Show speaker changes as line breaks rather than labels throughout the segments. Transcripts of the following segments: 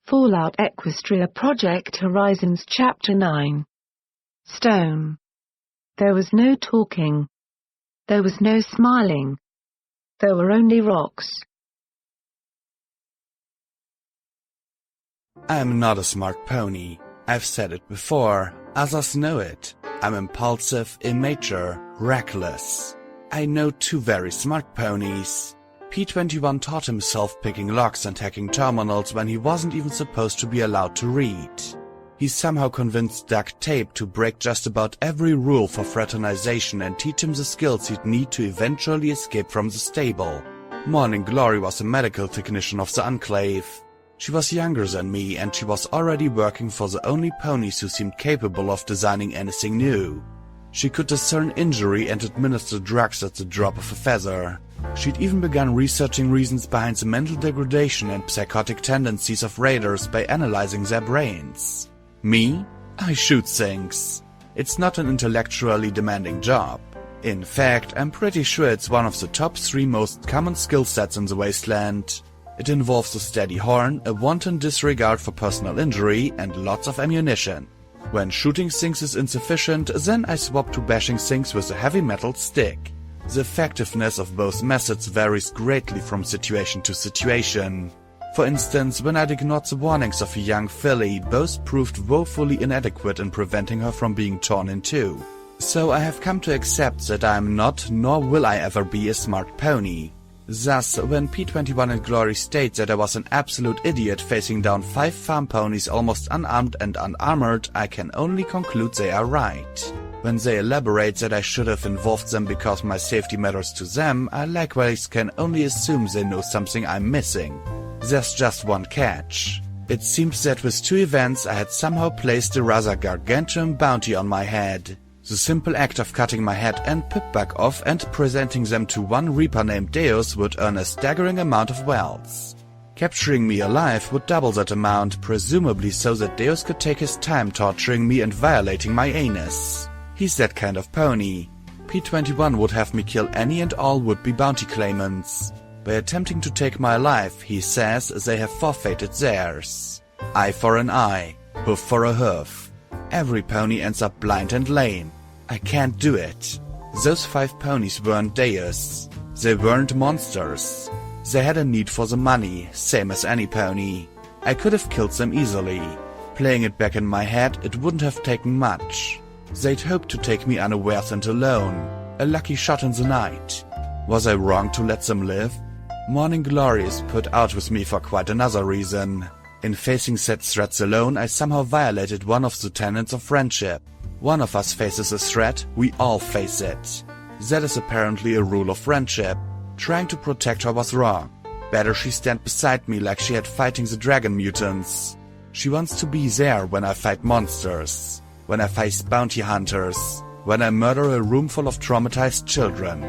Fallout Equestria Project Horizons Chapter 9. Stone. There was no talking. There was no smiling. There were only rocks.
I'm not a smart pony. I've said it before. Others know it. I'm impulsive, immature, reckless. I know two very smart ponies. P21 taught himself picking locks and hacking terminals when he wasn't even supposed to be allowed to read. He somehow convinced duct tape to break just about every rule for fraternization and teach him the skills he'd need to eventually escape from the stable. Morning Glory was a medical technician of the Enclave. She was younger than me, and she was already working for the only ponies who seemed capable of designing anything new. She could discern injury and administer drugs at the drop of a feather. She'd even begun researching reasons behind the mental degradation and psychotic tendencies of raiders by analyzing their brains. Me? I shoot things. It's not an intellectually demanding job. In fact, I'm pretty sure it's one of the top 3 most common skill sets in the wasteland. It involves a steady horn, a wanton disregard for personal injury, and lots of ammunition. When shooting things is insufficient, then I swap to bashing things with a heavy metal stick. The effectiveness of both methods varies greatly from situation to situation. For instance, when I'd ignored the warnings of a young filly, both proved woefully inadequate in preventing her from being torn in two. So I have come to accept that I am not, nor will I ever be, a smart pony. Thus, when P21 and Glory state that I was an absolute idiot facing down 5 farm ponies almost unarmed and unarmored, I can only conclude they are right. When they elaborate that I should have involved them because my safety matters to them, I likewise can only assume they know something I'm missing. There's just one catch. It seems that with 2 events I had somehow placed a rather gargantuan bounty on my head. The simple act of cutting my head and pipback off and presenting them to one reaper named Deus would earn a staggering amount of wealth. Capturing me alive would double that amount, presumably so that Deus could take his time torturing me and violating my anus. He's that kind of pony. P21 would have me kill any and all would-be bounty claimants. By attempting to take my life, he says they have forfeited theirs. Eye for an eye, hoof for a hoof. Every pony ends up blind and lame. I can't do it. Those 5 ponies weren't Deus. They weren't monsters. They had a need for the money, same as any pony. I could have killed them easily. Playing it back in my head, it wouldn't have taken much. They'd hoped to take me unawares and alone. A lucky shot in the night. Was I wrong to let them live? Morning Glory is put out with me for quite another reason. In facing said threats alone, I somehow violated one of the tenets of friendship. One of us faces a threat, we all face it. That is apparently a rule of friendship. Trying to protect her was wrong. Better she stand beside me like she had fighting the dragon mutants. She wants to be there when I fight monsters, when I face bounty hunters, when I murder a room full of traumatized children.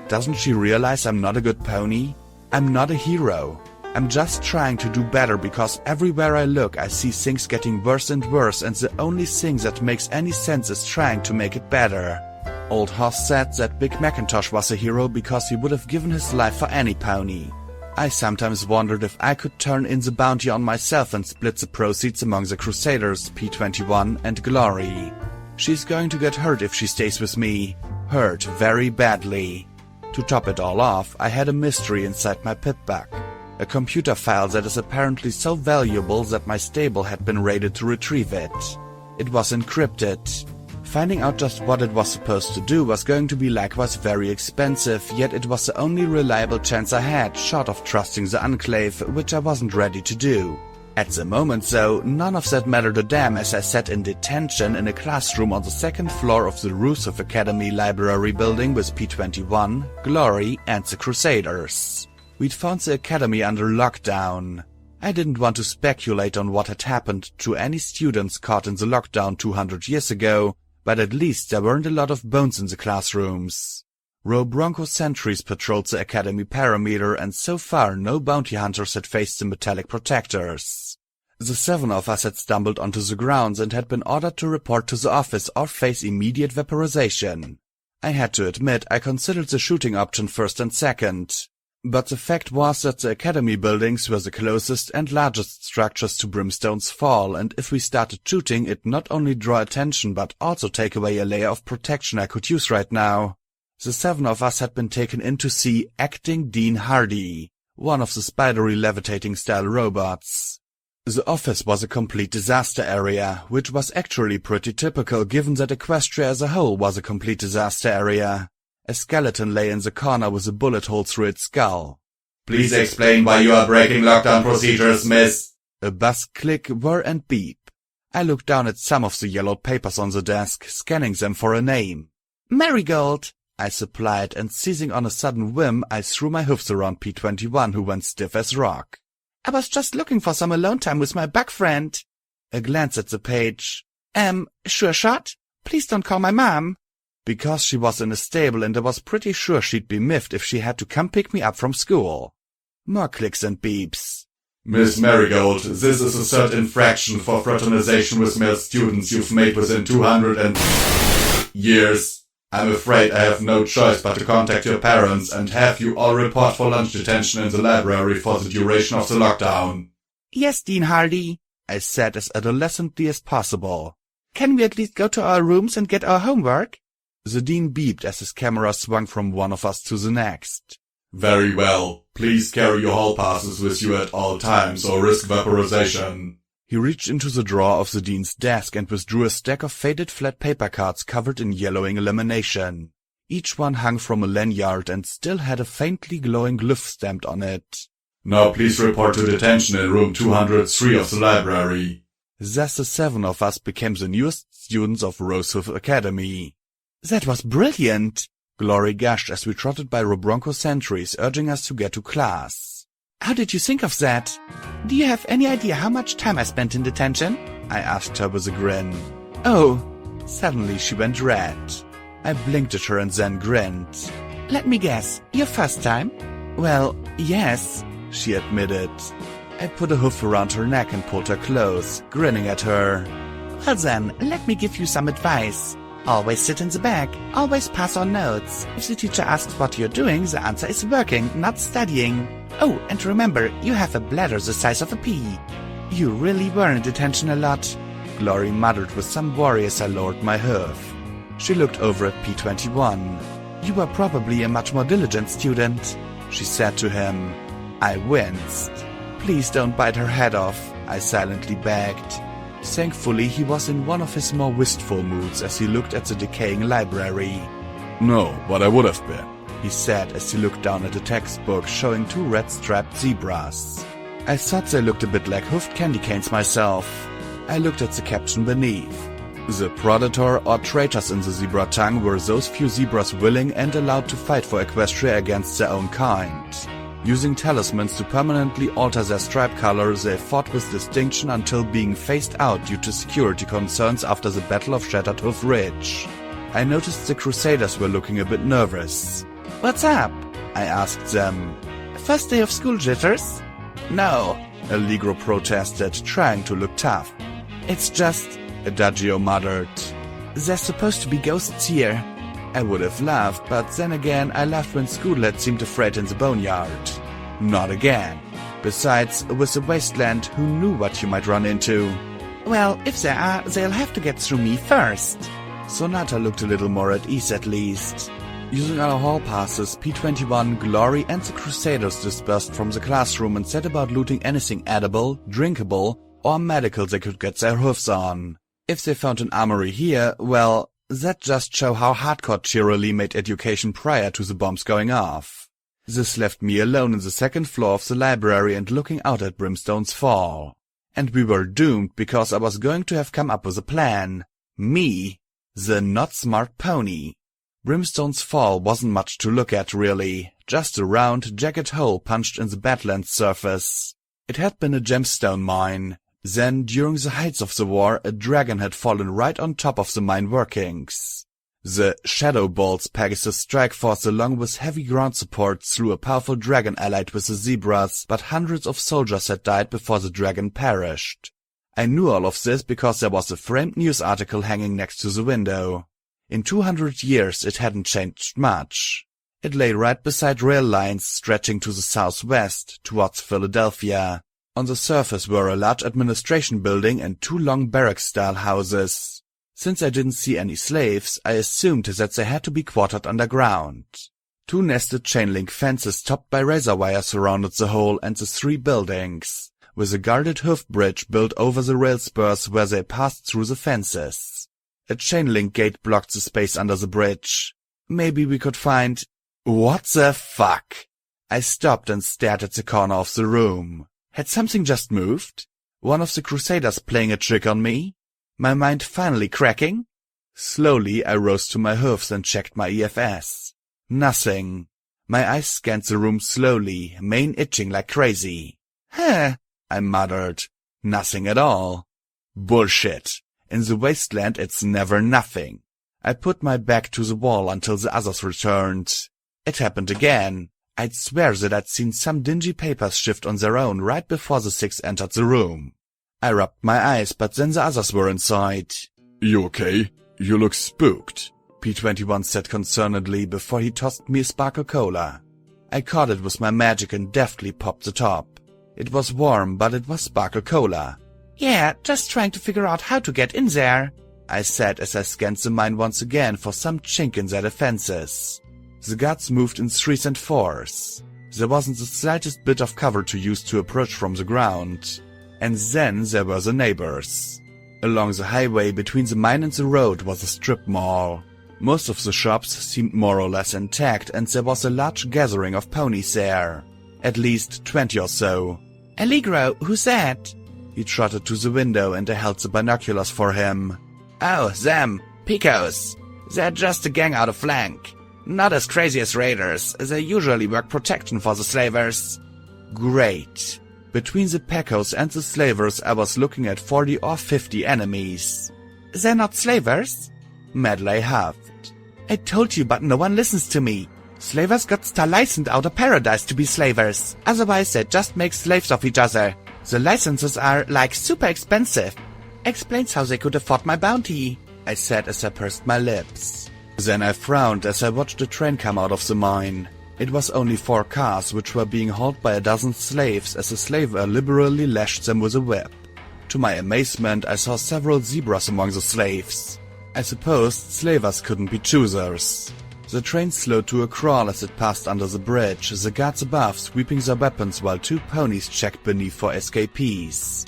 Doesn't she realize I'm not a good pony? I'm not a hero. I'm just trying to do better because everywhere I look I see things getting worse and worse, and the only thing that makes any sense is trying to make it better. Old Hoss said that Big Macintosh was a hero because he would have given his life for any pony. I sometimes wondered if I could turn in the bounty on myself and split the proceeds among the Crusaders, P21 and Glory. She's going to get hurt if she stays with me. Hurt very badly. To top it all off, I had a mystery inside my pipback. A computer file that is apparently so valuable that my stable had been raided to retrieve it. It was encrypted. Finding out just what it was supposed to do was going to be likewise very expensive, yet it was the only reliable chance I had, short of trusting the Enclave, which I wasn't ready to do. At the moment, though, none of that mattered a damn as I sat in detention in a classroom on the 2nd floor of the Rusev Academy library building with P21, Glory, and the Crusaders. We'd found the academy under lockdown. I didn't want to speculate on what had happened to any students caught in the lockdown 200 years ago, but at least there weren't a lot of bones in the classrooms. Row Bronco sentries patrolled the academy perimeter, and so far no bounty hunters had faced the metallic protectors. The 7 of us had stumbled onto the grounds and had been ordered to report to the office or face immediate vaporization. I had to admit I considered the shooting option first and second. But the fact was that the academy buildings were the closest and largest structures to Brimstone's Fall, and if we started shooting, it'd not only draw attention but also take away a layer of protection I could use right now. The 7 of us had been taken in to see Acting Dean Hardy, one of the spidery levitating style robots. The office was a complete disaster area, which was actually pretty typical given that Equestria as a whole was a complete disaster area. A skeleton lay in the corner with a bullet hole through its skull.
"Please explain why you are breaking lockdown procedures, miss."
A buzz, click, whir and beep. I looked down at some of the yellowed papers on the desk, scanning them for a name. "Marigold," I supplied, and seizing on a sudden whim, I threw my hoofs around P21, who went stiff as rock. "I was just looking for some alone time with my bug friend." A glance at the page. Sure shot? Please don't call my mom." Because she was in a stable and I was pretty sure she'd be miffed if she had to come pick me up from school. More clicks and beeps.
"Miss Marigold, this is a third infraction for fraternization with male students you've made within 200 years. I'm afraid I have no choice but to contact your parents and have you all report for lunch detention in the library for the duration of the lockdown."
"Yes, Dean Hardy," I said as adolescently as possible. "Can we at least go to our rooms and get our homework?" The dean beeped as his camera swung from one of us to the next.
"Very well. Please carry your hall passes with you at all times or risk vaporization."
He reached into the drawer of the dean's desk and withdrew a stack of faded flat paper cards covered in yellowing lamination. Each one hung from a lanyard and still had a faintly glowing glyph stamped on it.
"Now please report to detention in room 203 of the library."
Thus the 7 of us became the newest students of Rosehoof Academy. "That was brilliant!" Glory gushed as we trotted by Robronco sentries urging us to get to class. "How did you think of that? Do you have any idea how much time I spent in detention?" I asked her with a grin. "Oh." Suddenly she went red. I blinked at her and then grinned. "Let me guess, your first time?" "Well, yes," she admitted. I put a hoof around her neck and pulled her close, grinning at her. "Well then, let me give you some advice. Always sit in the back, always pass on notes. If the teacher asks what you're doing, the answer is working, not studying. Oh, and remember, you have a bladder the size of a pea." "You really were in detention a lot," Glory muttered with some worry as I lowered my hoof. She looked over at P21. "You were probably a much more diligent student," she said to him. I winced. "Please don't bite her head off," I silently begged. Thankfully, he was in one of his more wistful moods as he looked at the decaying library.
"No, but I would have been,"
he said as he looked down at a textbook showing 2 red-striped zebras. I thought they looked a bit like hoofed candy canes myself. I looked at the caption beneath. The predator or traitors in the zebra tongue were those few zebras willing and allowed to fight for Equestria against their own kind. Using talismans to permanently alter their stripe color, they fought with distinction until being phased out due to security concerns after the Battle of Shattered Hoof Ridge. I noticed the Crusaders were looking a bit nervous. "What's up?" I asked them. "First day of school jitters?" "No," Allegro protested, trying to look tough. "It's just," Adagio muttered. "There's supposed to be ghosts here." I would have laughed, but then again I laughed when school had seemed afraid in the boneyard. Not again. Besides, with the wasteland, who knew what you might run into? "Well, if there are, they'll have to get through me first." Sonata looked a little more at ease at least. Using our hall passes, P21, Glory and the Crusaders dispersed from the classroom and set about looting anything edible, drinkable, or medical they could get their hoofs on. If they found an armory here, well, that just show how hardcore cheerily made education prior to the bombs going off. This left me alone in the 2nd floor of the library and looking out at Brimstone's Fall. And we were doomed because I was going to have come up with a plan. Me, the not smart pony. Brimstone's Fall wasn't much to look at really, just a round, jagged hole punched in the Badlands surface. It had been a gemstone mine. Then, during the heights of the war, a dragon had fallen right on top of the mine workings. The Shadow Bolts Pegasus strike force along with heavy ground support threw a powerful dragon allied with the zebras, but hundreds of soldiers had died before the dragon perished. I knew all of this because there was a framed news article hanging next to the window. In 200 years it hadn't changed much. It lay right beside rail lines stretching to the southwest, towards Philadelphia. On the surface were a large administration building and 2 long barrack-style houses. Since I didn't see any slaves, I assumed that they had to be quartered underground. 2 nested chain-link fences topped by razor wire surrounded the whole and the 3 buildings, with a guarded hoof bridge built over the rail spurs where they passed through the fences. A chain-link gate blocked the space under the bridge. Maybe we could find— What the fuck? I stopped and stared at the corner of the room. Had something just moved? One of the Crusaders playing a trick on me? My mind finally cracking? Slowly I rose to my hoofs and checked my EFS. Nothing. My eyes scanned the room slowly, mane itching like crazy. Huh, I muttered. Nothing at all. Bullshit. In the wasteland it's never nothing. I put my back to the wall until the others returned. It happened again. I'd swear that I'd seen some dingy papers shift on their own right before the 6 entered the room. I rubbed my eyes, but then the others were inside.
You okay? You look spooked.
P21 said concernedly before he tossed me a Sparkle Cola. I caught it with my magic and deftly popped the top. It was warm, but it was Sparkle Cola. Yeah, just trying to figure out how to get in there, I said as I scanned the mine once again for some chink in their defenses. The guards moved in 3s and 4s. There wasn't the slightest bit of cover to use to approach from the ground. And then there were the neighbors. Along the highway between the mine and the road was a strip mall. Most of the shops seemed more or less intact, and there was a large gathering of ponies there. At least 20 or so. Allegro, who's that? He trotted to the window and I held the binoculars for him. Oh, them. Picos. They're just a gang out of flank. Not as crazy as raiders. They usually work protection for the slavers. Great. Between the Pecos and the slavers I was looking at 40 or 50 enemies. They're not slavers? Medley huffed. I told you, but no one listens to me. Slavers got star licensed out of paradise to be slavers. Otherwise they just make slaves of each other. The licenses are, like, super expensive. Explains how they could afford my bounty, I said as I pursed my lips. Then I frowned as I watched a train come out of the mine. It was only 4 cars which were being hauled by a dozen slaves as a slaver liberally lashed them with a whip. To my amazement, I saw several zebras among the slaves. I supposed slavers couldn't be choosers. The train slowed to a crawl as it passed under the bridge, the guards above sweeping their weapons while 2 ponies checked beneath for escapees.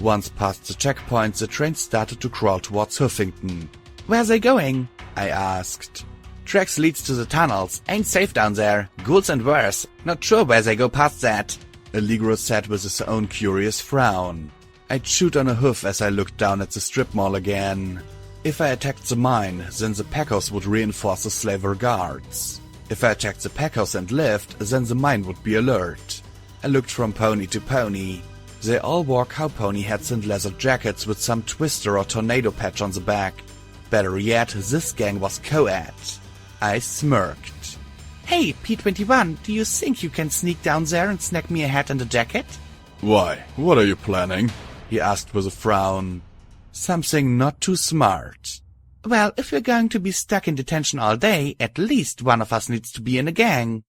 Once past the checkpoint, the train started to crawl towards Huffington. Where's they going? I asked. Tracks leads to the tunnels. Ain't safe down there. Ghouls and worse. Not sure where they go past that. Allegro said with his own curious frown. I chewed on a hoof as I looked down at the strip mall again. If I attacked the mine, then the Pecos would reinforce the slaver guards. If I attacked the Pecos and lived, then the mine would be alert. I looked from pony to pony. They all wore cow pony hats and leather jackets with some twister or tornado patch on the back. Better yet, this gang was co-ed. I smirked. Hey, P21, do you think you can sneak down there and snag me a hat and a jacket?
Why? What are you planning?
He asked with a frown. Something not too smart. Well, if we're going to be stuck in detention all day, at least one of us needs to be in a gang.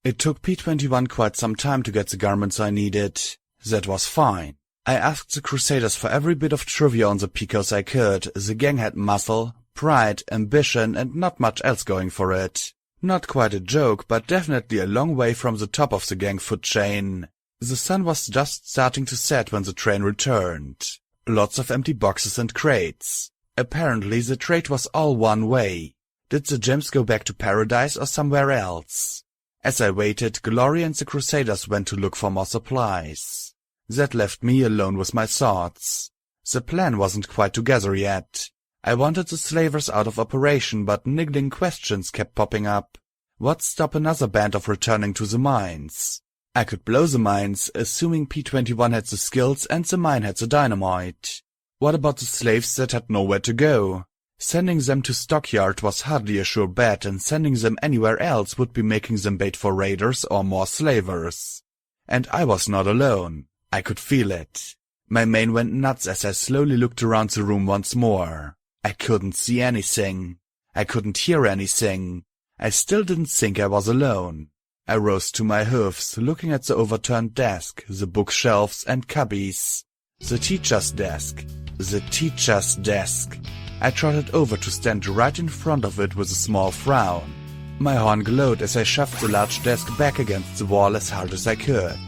It took P21 quite some time to get the garments I needed. That was fine. I asked the Crusaders for every bit of trivia on the Picos I could. The gang had muscle, pride, ambition, and not much else going for it. Not quite a joke, but definitely a long way from the top of the gang food chain. The sun was just starting to set when the train returned. Lots of empty boxes and crates. Apparently the trade was all one way. Did the gems go back to paradise or somewhere else? As I waited, Glory and the Crusaders went to look for more supplies. That left me alone with my thoughts. The plan wasn't quite together yet. I wanted the slavers out of operation, but niggling questions kept popping up. What'd stop another band of returning to the mines? I could blow the mines, assuming P21 had the skills and the mine had the dynamite. What about the slaves that had nowhere to go? Sending them to Stockyard was hardly a sure bet, and sending them anywhere else would be making them bait for raiders or more slavers. And I was not alone. I could feel it. My mane went nuts as I slowly looked around the room once more. I couldn't see anything. I couldn't hear anything. I still didn't think I was alone. I rose to my hoofs, looking at the overturned desk, the bookshelves and cubbies. The teacher's desk. The teacher's desk. I trotted over to stand right in front of it with a small frown. My horn glowed as I shoved the large desk back against the wall as hard as I could.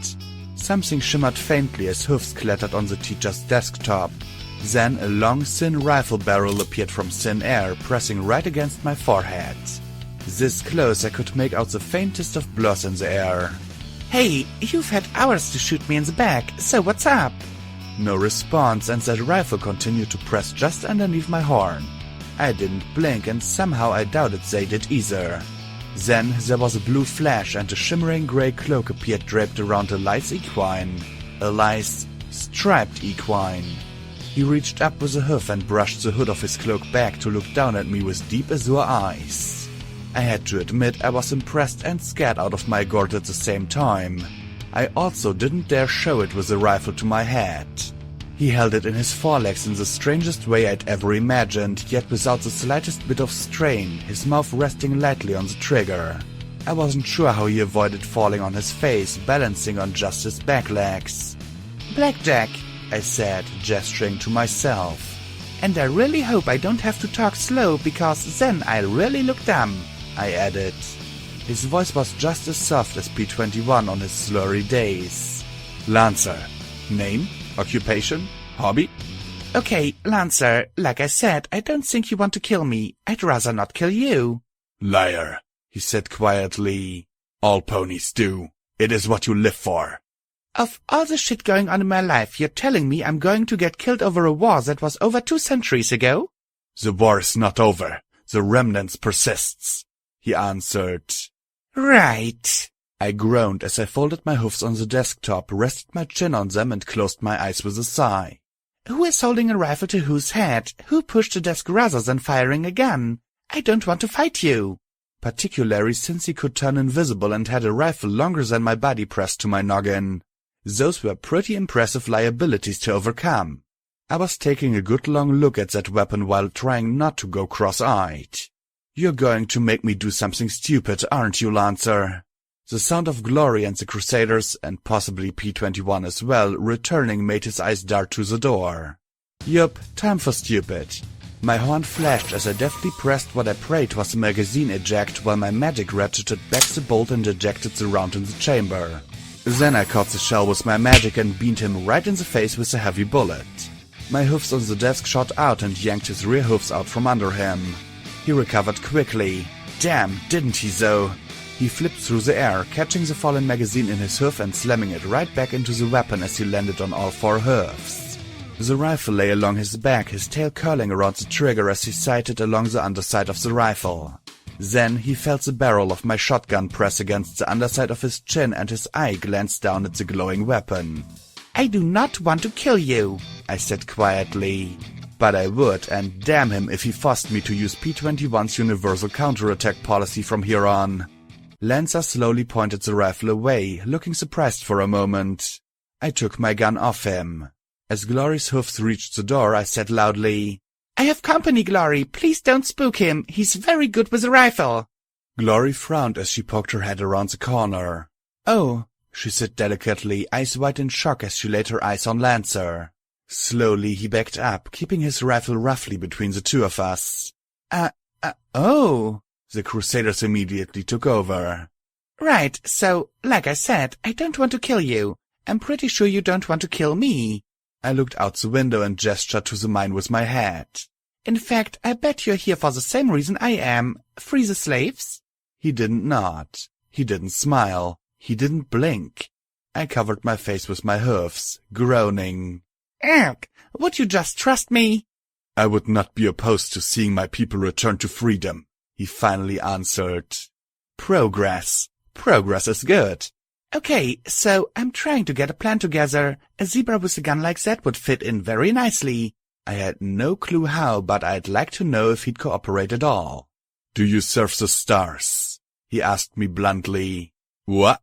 Something shimmered faintly as hoofs clattered on the teacher's desktop. Then a long, thin rifle barrel appeared from thin air, pressing right against my forehead. This close I could make out the faintest of blurs in the air.
"Hey, you've had hours to shoot me in the back, so what's up?"
No response, and that rifle continued to press just underneath my horn. I didn't blink, and somehow I doubted they did either. Then there was a blue flash, and a shimmering grey cloak appeared draped around a lithe equine. A lithe, striped equine. He reached up with a hoof and brushed the hood of his cloak back to look down at me with deep azure eyes. I had to admit I was impressed and scared out of my gourd at the same time. I also didn't dare show it with the rifle to my head. He held it in his forelegs in the strangest way I'd ever imagined, yet without the slightest bit of strain, his mouth resting lightly on the trigger. I wasn't sure how he avoided falling on his face, balancing on just his back legs.
"Blackjack,"
I said, gesturing to myself.
"And I really hope I don't have to talk slow, because then I'll really look dumb,"
I added. His voice was just as soft as P21 on his slurry days. "Lancer. Name? Occupation? Hobby?"
"Okay, Lancer, like I said, I don't think you want to kill me. I'd rather not kill you."
"Liar," he said quietly. "All ponies do. It is what you live for."
"Of all the shit going on in my life, you're telling me I'm going to get killed over a war that was over 2 centuries ago?"
"The war is not over. The remnants persists," he answered.
"Right."
I groaned as I folded my hoofs on the desktop, rested my chin on them, and closed my eyes with a sigh.
"Who is holding a rifle to whose head? Who pushed the desk rather than firing a gun? I don't want to fight you."
Particularly since he could turn invisible and had a rifle longer than my body pressed to my noggin. Those were pretty impressive liabilities to overcome. I was taking a good long look at that weapon while trying not to go cross-eyed. "You're going to make me do something stupid, aren't you, Lancer?" The sound of Glory and the Crusaders, and possibly P21 as well, returning made his eyes dart to the door. "Yup, time for stupid." My horn flashed as I deftly pressed what I prayed was a magazine eject while my magic ratcheted back the bolt and ejected the round in the chamber. Then I caught the shell with my magic and beamed him right in the face with a heavy bullet. My hoofs on the desk shot out and yanked his rear hoofs out from under him. He recovered quickly. Damn, didn't he though? He flipped through the air, catching the fallen magazine in his hoof and slamming it right back into the weapon as he landed on all 4 hoofs. The rifle lay along his back, his tail curling around the trigger as he sighted along the underside of the rifle. Then he felt the barrel of my shotgun press against the underside of his chin and his eye glanced down at the glowing weapon.
"I do not want to kill you,"
I said quietly. But I would, and damn him if he forced me to use P21's universal counterattack policy from here on. Lancer slowly pointed the rifle away, looking surprised for a moment. I took my gun off him. As Glory's hoofs reached the door, I said loudly,
"I have company, Glory. Please don't spook him. He's very good with a rifle."
Glory frowned as she poked her head around the corner. "Oh," she said delicately, eyes wide in shock as she laid her eyes on Lancer. Slowly he backed up, keeping his rifle roughly between the two of us.
Oh.
The Crusaders immediately took over.
"Right, so, like I said, I don't want to kill you. I'm pretty sure you don't want to kill me."
I looked out the window and gestured to the mine with my head.
"In fact, I bet you're here for the same reason I am. Free the slaves?"
He didn't nod. He didn't smile. He didn't blink. I covered my face with my hoofs, groaning.
"Ugh, would you just trust me?"
"I would not be opposed to seeing my people return to freedom," he finally answered. "Progress. Progress is good."
"Okay, so I'm trying to get a plan together. A zebra with a gun like that would fit in very nicely."
I had no clue how, but I'd like to know if he'd cooperate at all. "Do you serve the stars?" he asked me bluntly. "What?"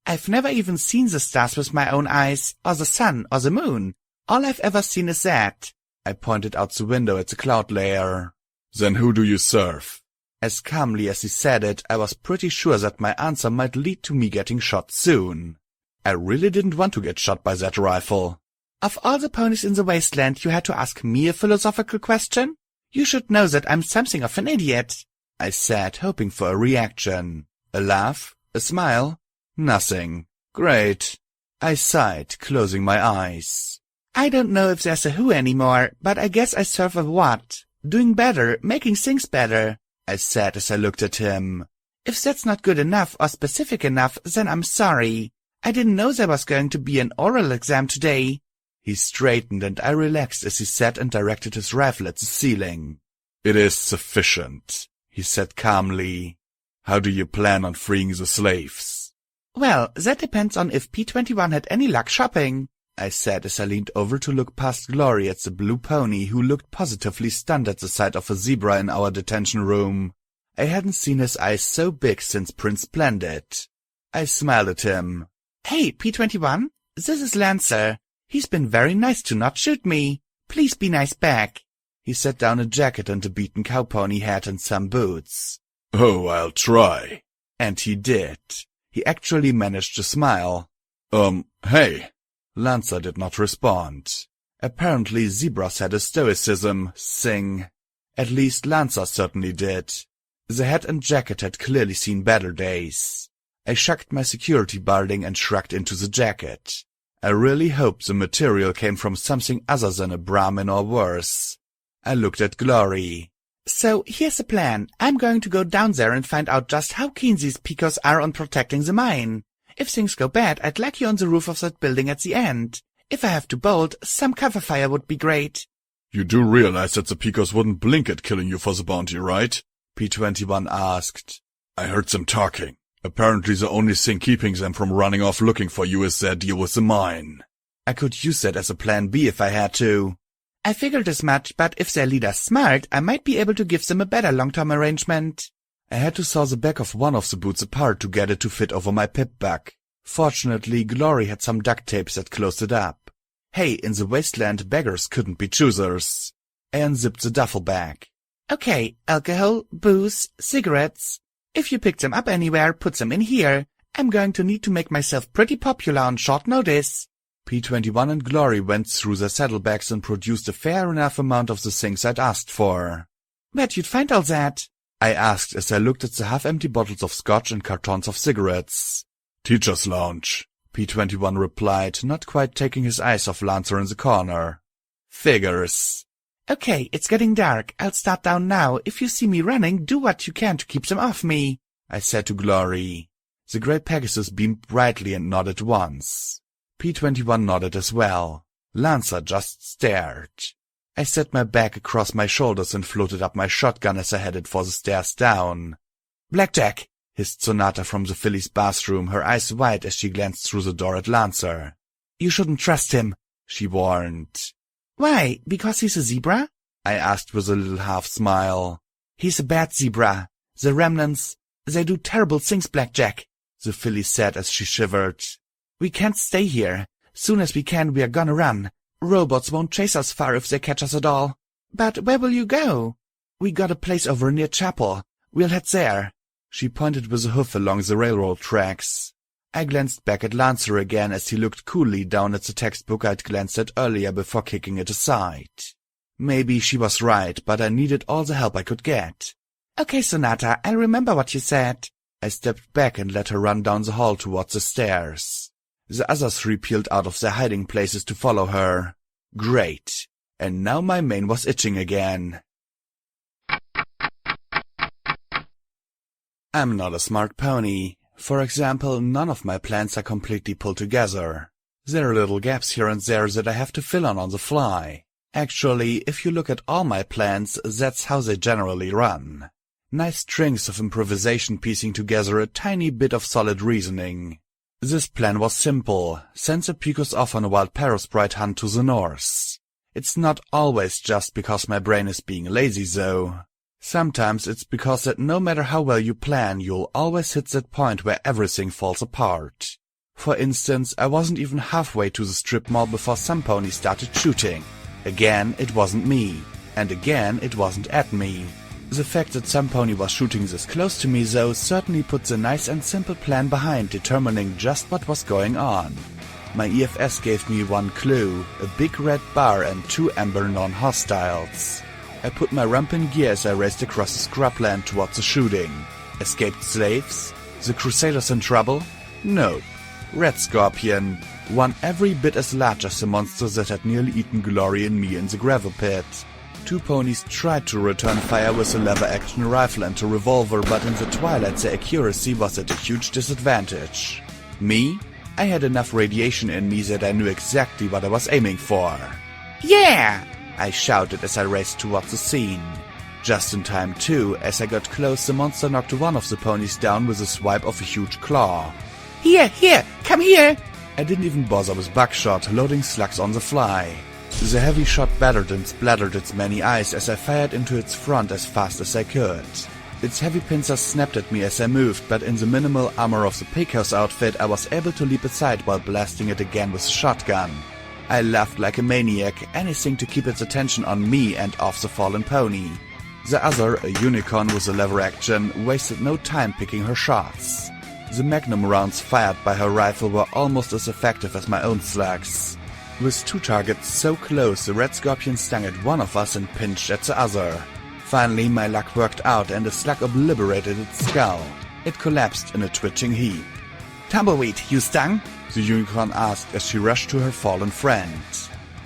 "I've never even seen the stars with my own eyes, or the sun, or the moon. All I've ever seen is that."
I pointed out the window at the cloud layer.
Then who do you serve?
As calmly as he said it, I was pretty sure that my answer might lead to me getting shot soon. I really didn't want to get shot by that rifle. Of all the ponies in the wasteland, you had to ask me a philosophical question? You should know that I'm something of an idiot, I said, hoping for a reaction. A laugh? A smile? Nothing. Great. I sighed, closing my eyes. I don't know if there's a who anymore, but I guess I serve a what. Doing better, making things better, I said as I looked at him. If that's not good enough or specific enough, then I'm sorry. I didn't know there was going to be an oral exam today. He straightened and I relaxed as he sat and directed his rifle at the ceiling.
It is sufficient, he said calmly. How do you plan on freeing the slaves?
Well, that depends on if P21 had any luck shopping, I said as I leaned over to look past Glory at the blue pony who looked positively stunned at the sight of a zebra in our detention room. I hadn't seen his eyes so big since Prince Splendid. I smiled at him. Hey, P21, this is Lancer. He's been very nice to not shoot me. Please be nice back. He set down a jacket and a beaten cowpony hat and some boots.
Oh, I'll try.
And he did. He actually managed to smile.
Hey.
Lancer did not respond. Apparently zebras had a stoicism, sing. At least Lancer certainly did. The hat and jacket had clearly seen better days. I shucked my security barding and shrugged into the jacket. I really hoped the material came from something other than a Brahmin or worse. I looked at Glory. So here's the plan. I'm going to go down there and find out just how keen these Picos are on protecting the mine. If things go bad, I'd like you on the roof of that building at the end. If I have to bolt, some cover fire would be great.
You do realize that the Picos wouldn't blink at killing you for the bounty, right?
P21 asked.
I heard them talking. Apparently the only thing keeping them from running off looking for you is their deal with the mine.
I could use that as a plan B if I had to. I figured as much, but if their leader's smart, I might be able to give them a better long-term arrangement. I had to saw the back of one of the boots apart to get it to fit over my pip bag. Fortunately, Glory had some duct tapes that closed it up. Hey, in the wasteland, beggars couldn't be choosers. I unzipped the duffel bag. Okay, alcohol, booze, cigarettes. If you picked them up anywhere, put them in here. I'm going to need to make myself pretty popular on short notice. P21 and Glory went through their saddlebags and produced a fair enough amount of the things I'd asked for. Where'd you find all that? I asked as I looked at the half-empty bottles of scotch and cartons of cigarettes.
Teacher's lounge,
P21 replied, not quite taking his eyes off Lancer in the corner. Figures. Okay, it's getting dark. I'll start down now. If you see me running, do what you can to keep them off me, I said to Glory. The grey Pegasus beamed brightly and nodded once. P21 nodded as well. Lancer just stared. I set my bag across my shoulders and floated up my shotgun as I headed for the stairs down. Blackjack, hissed Sonata from the filly's bathroom, her eyes wide as she glanced through the door at Lancer. You shouldn't trust him, she warned. Why, because he's a zebra? I asked with a little half-smile. He's a bad zebra. The remnants, they do terrible things, Blackjack, the filly said as she shivered. We can't stay here. Soon as we can, we are gonna run. Robots won't chase us far if they catch us at all. But where will you go? We got a place over near Chapel. We'll head there. She pointed with a hoof along the railroad tracks. I glanced back at Lancer again as he looked coolly down at the textbook I'd glanced at earlier before kicking it aside. Maybe she was right, but I needed all the help I could get. Okay, Sonata, I'll remember what you said. I stepped back and let her run down the hall towards the stairs. The other three peeled out of their hiding places to follow her. Great. And now my mane was itching again. I'm not a smart pony. For example, none of my plans are completely pulled together. There are little gaps here and there that I have to fill in on the fly. Actually, if you look at all my plans, that's how they generally run. Nice strings of improvisation piecing together a tiny bit of solid reasoning. This plan was simple. Send the Picos off on a wild parasprite hunt to the north. It's not always just because my brain is being lazy, though. Sometimes it's because that no matter how well you plan, you'll always hit that point where everything falls apart. For instance, I wasn't even halfway to the strip mall before some pony started shooting. Again, it wasn't me. And again, it wasn't at me. The fact that some pony was shooting this close to me, though, certainly puts a nice and simple plan behind determining just what was going on. My EFS gave me one clue, a big red bar and 2 amber non-hostiles. I put my rump in gear as I raced across the scrubland towards the shooting. Escaped slaves? The Crusaders in trouble? Nope. Red Scorpion. One every bit as large as the monster that had nearly eaten Glory and me in the gravel pit. 2 ponies tried to return fire with a lever-action rifle and a revolver, but in the twilight their accuracy was at a huge disadvantage. Me? I had enough radiation in me that I knew exactly what I was aiming for.
Yeah!
I shouted as I raced towards the scene. Just in time too, as I got close the monster knocked one of the ponies down with a swipe of a huge claw.
Here, come here!
I didn't even bother with buckshot, loading slugs on the fly. The heavy shot battered and splattered its many eyes as I fired into its front as fast as I could. Its heavy pincers snapped at me as I moved, but in the minimal armor of the Pecos outfit I was able to leap aside while blasting it again with a shotgun. I laughed like a maniac, anything to keep its attention on me and off the fallen pony. The other, a unicorn with a lever action, wasted no time picking her shots. The magnum rounds fired by her rifle were almost as effective as my own slugs. With 2 targets so close, the red scorpion stung at one of us and pinched at the other. Finally, my luck worked out and a slug obliterated its skull. It collapsed in a twitching heap.
Tumbleweed, you stung?
The unicorn asked as she rushed to her fallen friend.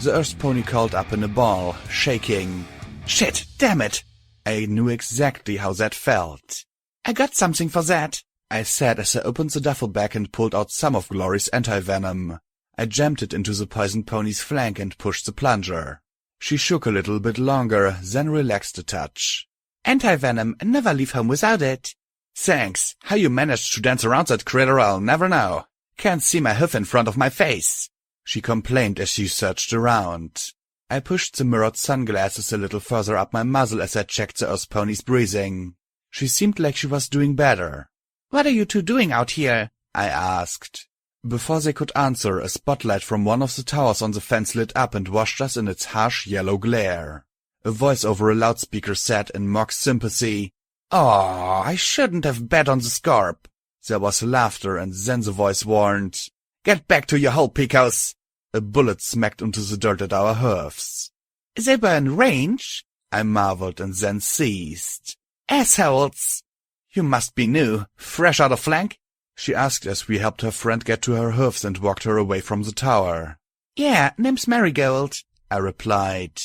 The earth pony called up in a ball, shaking.
Shit, damn it!
I knew exactly how that felt.
I got something for that,
I said as I opened the duffel bag and pulled out some of Glory's anti-venom. I jammed it into the poisoned pony's flank and pushed the plunger. She shook a little bit longer, then relaxed a touch.
Anti-venom, never leave home without it.
Thanks. How you managed to dance around that critter I'll never know. Can't see my hoof in front of my face, she complained as she searched around. I pushed the mirrored sunglasses a little further up my muzzle as I checked the earth pony's breathing. She seemed like she was doing better.
What are you 2 doing out here?
I asked. Before they could answer, a spotlight from one of the towers on the fence lit up and washed us in its harsh yellow glare. A voice over a loudspeaker said in mock sympathy,
"Oh, I shouldn't have bet on the Scorp."
There was laughter, and then the voice warned,
"Get back to your hole, Pecos!"
A bullet smacked into the dirt at our hoofs.
"They were in range?"
I marveled and then ceased.
"Assholes! You must be new, fresh out of flank?"
she asked as we helped her friend get to her hoofs and walked her away from the tower.
"Yeah, name's Marigold,"
I replied.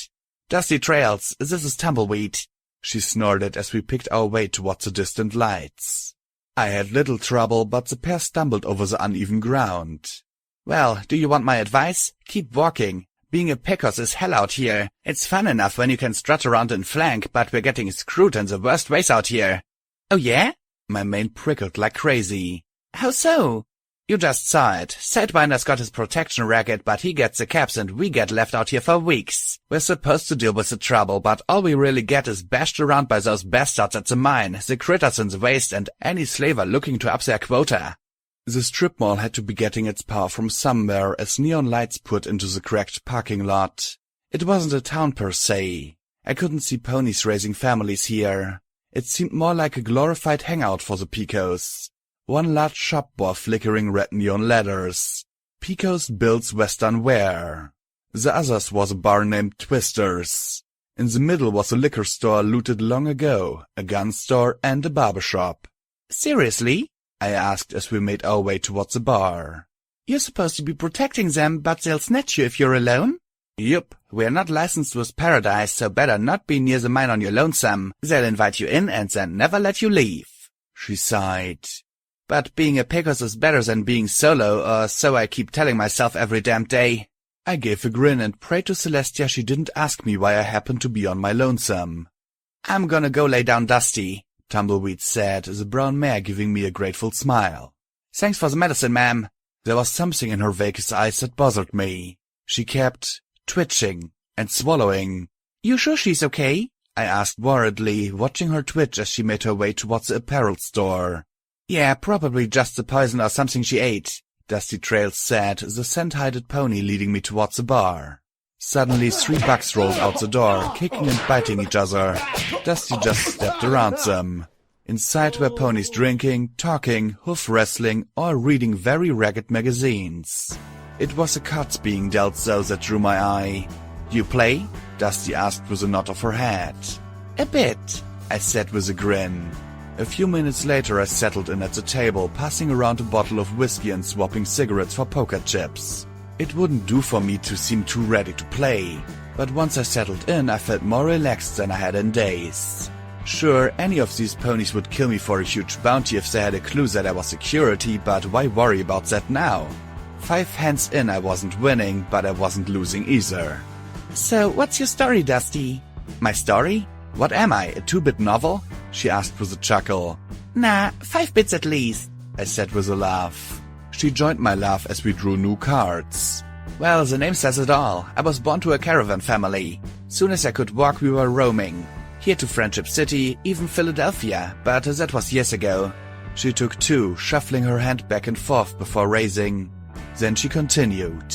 "Dusty trails, this is Tumbleweed,"
she snorted as we picked our way towards the distant lights. I had little trouble, but the pair stumbled over the uneven ground.
"Well, do you want my advice? Keep walking. Being a Pecos is hell out here. It's fun enough when you can strut around in flank, but we're getting screwed in the worst ways out here." "Oh yeah?"
My mane prickled like crazy.
"How so?" "You just saw it. Sidewinder's got his protection racket, but he gets the caps and we get left out here for weeks. We're supposed to deal with the trouble, but all we really get is bashed around by those bastards at the mine, the critters in the waste, and any slaver looking to up their quota."
The strip mall had to be getting its power from somewhere as neon lights put into the cracked parking lot. It wasn't a town per se. I couldn't see ponies raising families here. It seemed more like a glorified hangout for the Pecos. One large shop bore flickering red neon letters. Pecos builds Western wear. The others was a bar named Twister's. In the middle was a liquor store looted long ago, a gun store, and a barber shop.
"Seriously?"
I asked as we made our way towards the bar.
"You're supposed to be protecting them, but they'll snatch you if you're alone?"
"Yup, we're not licensed with Paradise, so better not be near the mine on your lonesome. They'll invite you in and then never let you leave," she sighed.
"But being a Pecos is better than being solo, or so I keep telling myself every damn day."
I gave a grin and prayed to Celestia she didn't ask me why I happened to be on my lonesome.
"I'm gonna go lay down Dusty,"
Tumbleweed said, the brown mare giving me a grateful smile.
"Thanks for the medicine, ma'am."
There was something in her vacuous eyes that bothered me. She kept twitching and swallowing.
"You sure she's okay?"
I asked worriedly, watching her twitch as she made her way towards the apparel store.
"Yeah, probably just the poison or something she ate,"
Dusty Trails said, the scent-hided pony leading me towards the bar.
Suddenly 3 bugs rolled out the door, kicking and biting each other. Dusty just stepped around them. Inside were ponies drinking, talking, hoof wrestling, or reading very ragged magazines. It was the cards being dealt though that drew my eye. "You play?" Dusty asked with a nod of her head. "A bit," I said with a grin. A few minutes later I settled in at the table, passing around a bottle of whiskey and swapping cigarettes for poker chips. It wouldn't do for me to seem too ready to play, but once I settled in I felt more relaxed than I had in days. Sure, any of these ponies would kill me for a huge bounty if they had a clue that I was security, but why worry about that now? 5 hands in I wasn't winning, but I wasn't losing either. "So, what's your story, Dusty?" "My story? What am I, a 2-bit novel?" she asked with a chuckle. "Nah, 5 bits at least," I said with a laugh. She joined my laugh as we drew new cards. "Well, the name says it all. I was born to a caravan family. Soon as I could walk, we were roaming. Here to Friendship City, even Philadelphia, but that was years ago." She took 2, shuffling her hand back and forth before raising. Then she continued.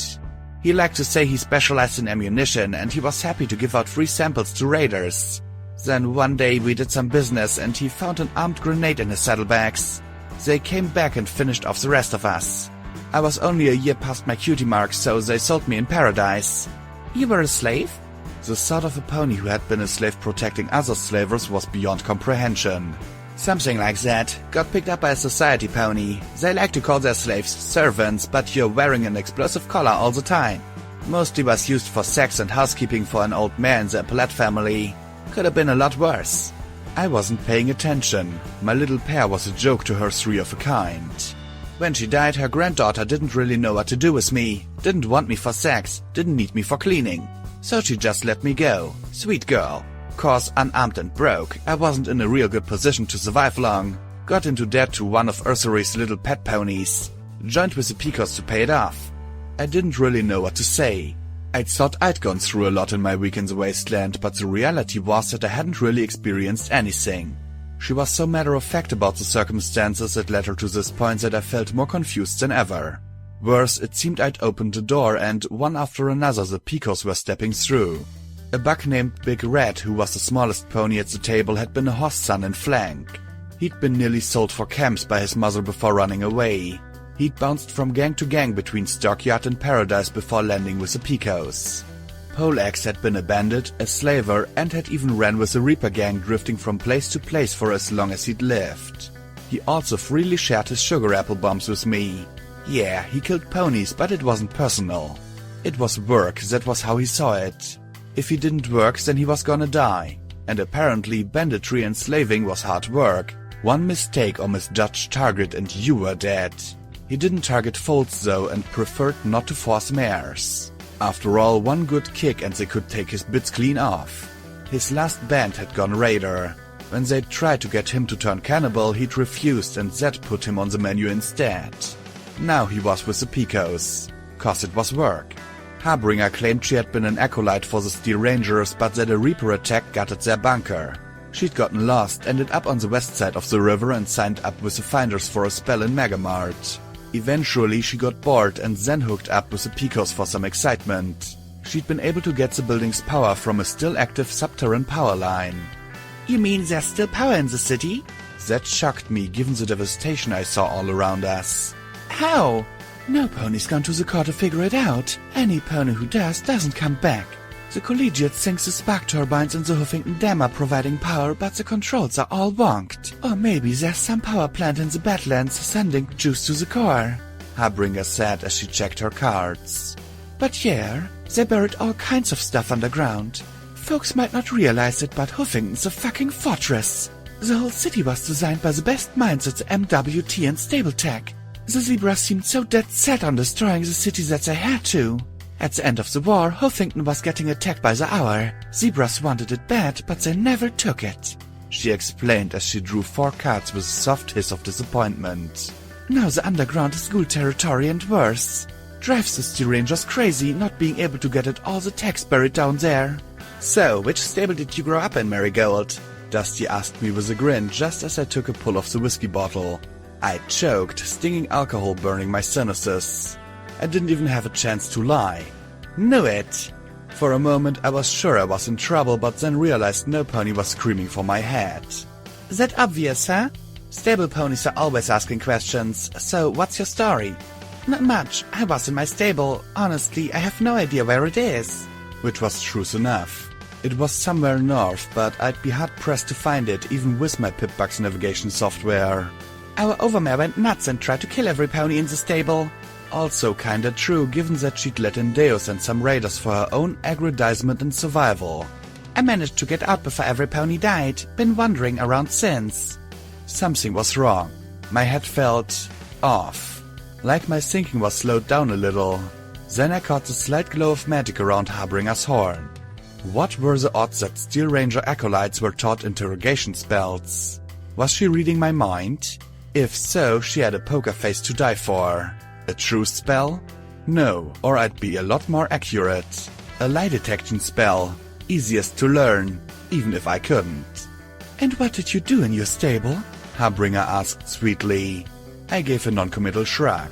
"He liked to say he specialized in ammunition, and he was happy to give out free samples to raiders. Then one day we did some business, and he found an armed grenade in his saddlebags. They came back and finished off the rest of us. I was only a year past my cutie mark, so they sold me in paradise." "You were a slave?" The thought of a pony who had been a slave protecting other slavers was beyond comprehension. "Something like that. Got picked up by a society pony. They like to call their slaves servants, but you're wearing an explosive collar all the time. Mostly was used for sex and housekeeping for an old man in the Palat family. Could have been a lot worse." I wasn't paying attention. My little pair was a joke to her 3 of a kind. "When she died, her granddaughter didn't really know what to do with me. Didn't want me for sex, didn't need me for cleaning. So she just let me go. Sweet girl. Course, unarmed and broke, I wasn't in a real good position to survive long. Got into debt to one of Ursary's little pet ponies. Joined with the Picos to pay it off. I didn't really know what to say. I'd thought I'd gone through a lot in my week in the wasteland, but the reality was that I hadn't really experienced anything. She was so matter-of-fact about the circumstances that led her to this point that I felt more confused than ever. Worse, it seemed I'd opened the door and, one after another, the Picos were stepping through. A buck named Big Red, who was the smallest pony at the table, had been a horse son in flank. He'd been nearly sold for camps by his mother before running away. He'd bounced from gang to gang between Stockyard and Paradise before landing with the Picos. Poleaxe had been a bandit, a slaver, and had even ran with the Reaper gang, drifting from place to place for as long as he'd lived. He also freely shared his sugar apple bombs with me. Yeah, he killed ponies, but it wasn't personal. It was work, that was how he saw it. If he didn't work, then he was gonna die. And apparently banditry and slaving was hard work. One mistake or misjudged target and you were dead. He didn't target foals though, and preferred not to force mares. After all, one good kick and they could take his bits clean off. His last band had gone raider. When they tried to get him to turn cannibal, he'd refused and that put him on the menu instead. Now he was with the Picos, 'cause it was work. Harbringer claimed she had been an acolyte for the Steel Rangers, but that a Reaper attack gutted their bunker. She'd gotten lost, ended up on the west side of the river and signed up with the Finders for a spell in Megamart. Eventually she got bored and then hooked up with the Picos for some excitement. She'd been able to get the building's power from a still active subterranean power line. "You mean there's still power in the city?" That shocked me given the devastation I saw all around us. "How?" "No pony's gone to the core to figure it out. Any pony who does doesn't come back. The Collegiate thinks the spark turbines in the Huffington Dam are providing power, but the controls are all wonked. Or maybe there's some power plant in the Badlands sending juice to the core," Harbringer said as she checked her cards. "But yeah, they buried all kinds of stuff underground. Folks might not realize it, but Huffington's a fucking fortress. The whole city was designed by the best minds at the MWT and Stable-Tech. The Zebras seemed so dead set on destroying the city that they had to. At the end of the war, Huffington was getting attacked by the hour. Zebras wanted it bad, but they never took it," she explained as she drew 4 cards with a soft hiss of disappointment. "Now the underground is ghoul territory and worse. Drives the Steel Rangers crazy not being able to get at all the techs buried down there." "So, which stable did you grow up in, Marigold?" Dusty asked me with a grin just as I took a pull of the whiskey bottle. I choked, stinging alcohol burning my sinuses. I didn't even have a chance to lie. "Knew it."
For a moment I was sure I was in trouble, but then realized no pony was screaming for my head.
Is that obvious, huh? Stable ponies are always asking questions, so what's your story? Not much. I was in my stable. Honestly, I have no idea where it is.
Which was truth enough. It was somewhere north, but I'd be hard-pressed to find it even with my Pipbugs navigation software.
Our overmare went nuts and tried to kill every pony in the stable.
Also kinda true, given that she'd let in Deus and some raiders for her own aggrandizement and survival.
I managed to get out before every pony died. Been wandering around since.
Something was wrong. My head felt off. Like my thinking was slowed down a little. Then I caught the slight glow of magic around Harbringer's horn. What were the odds that Steel Ranger acolytes were taught interrogation spells? Was she reading my mind? If so, she had a poker face to die for. A truth spell? No, or I'd be a lot more accurate. A lie detection spell. Easiest to learn, even if I couldn't.
And what did you do in your stable?
Harbringer asked sweetly. I gave a non-committal shrug.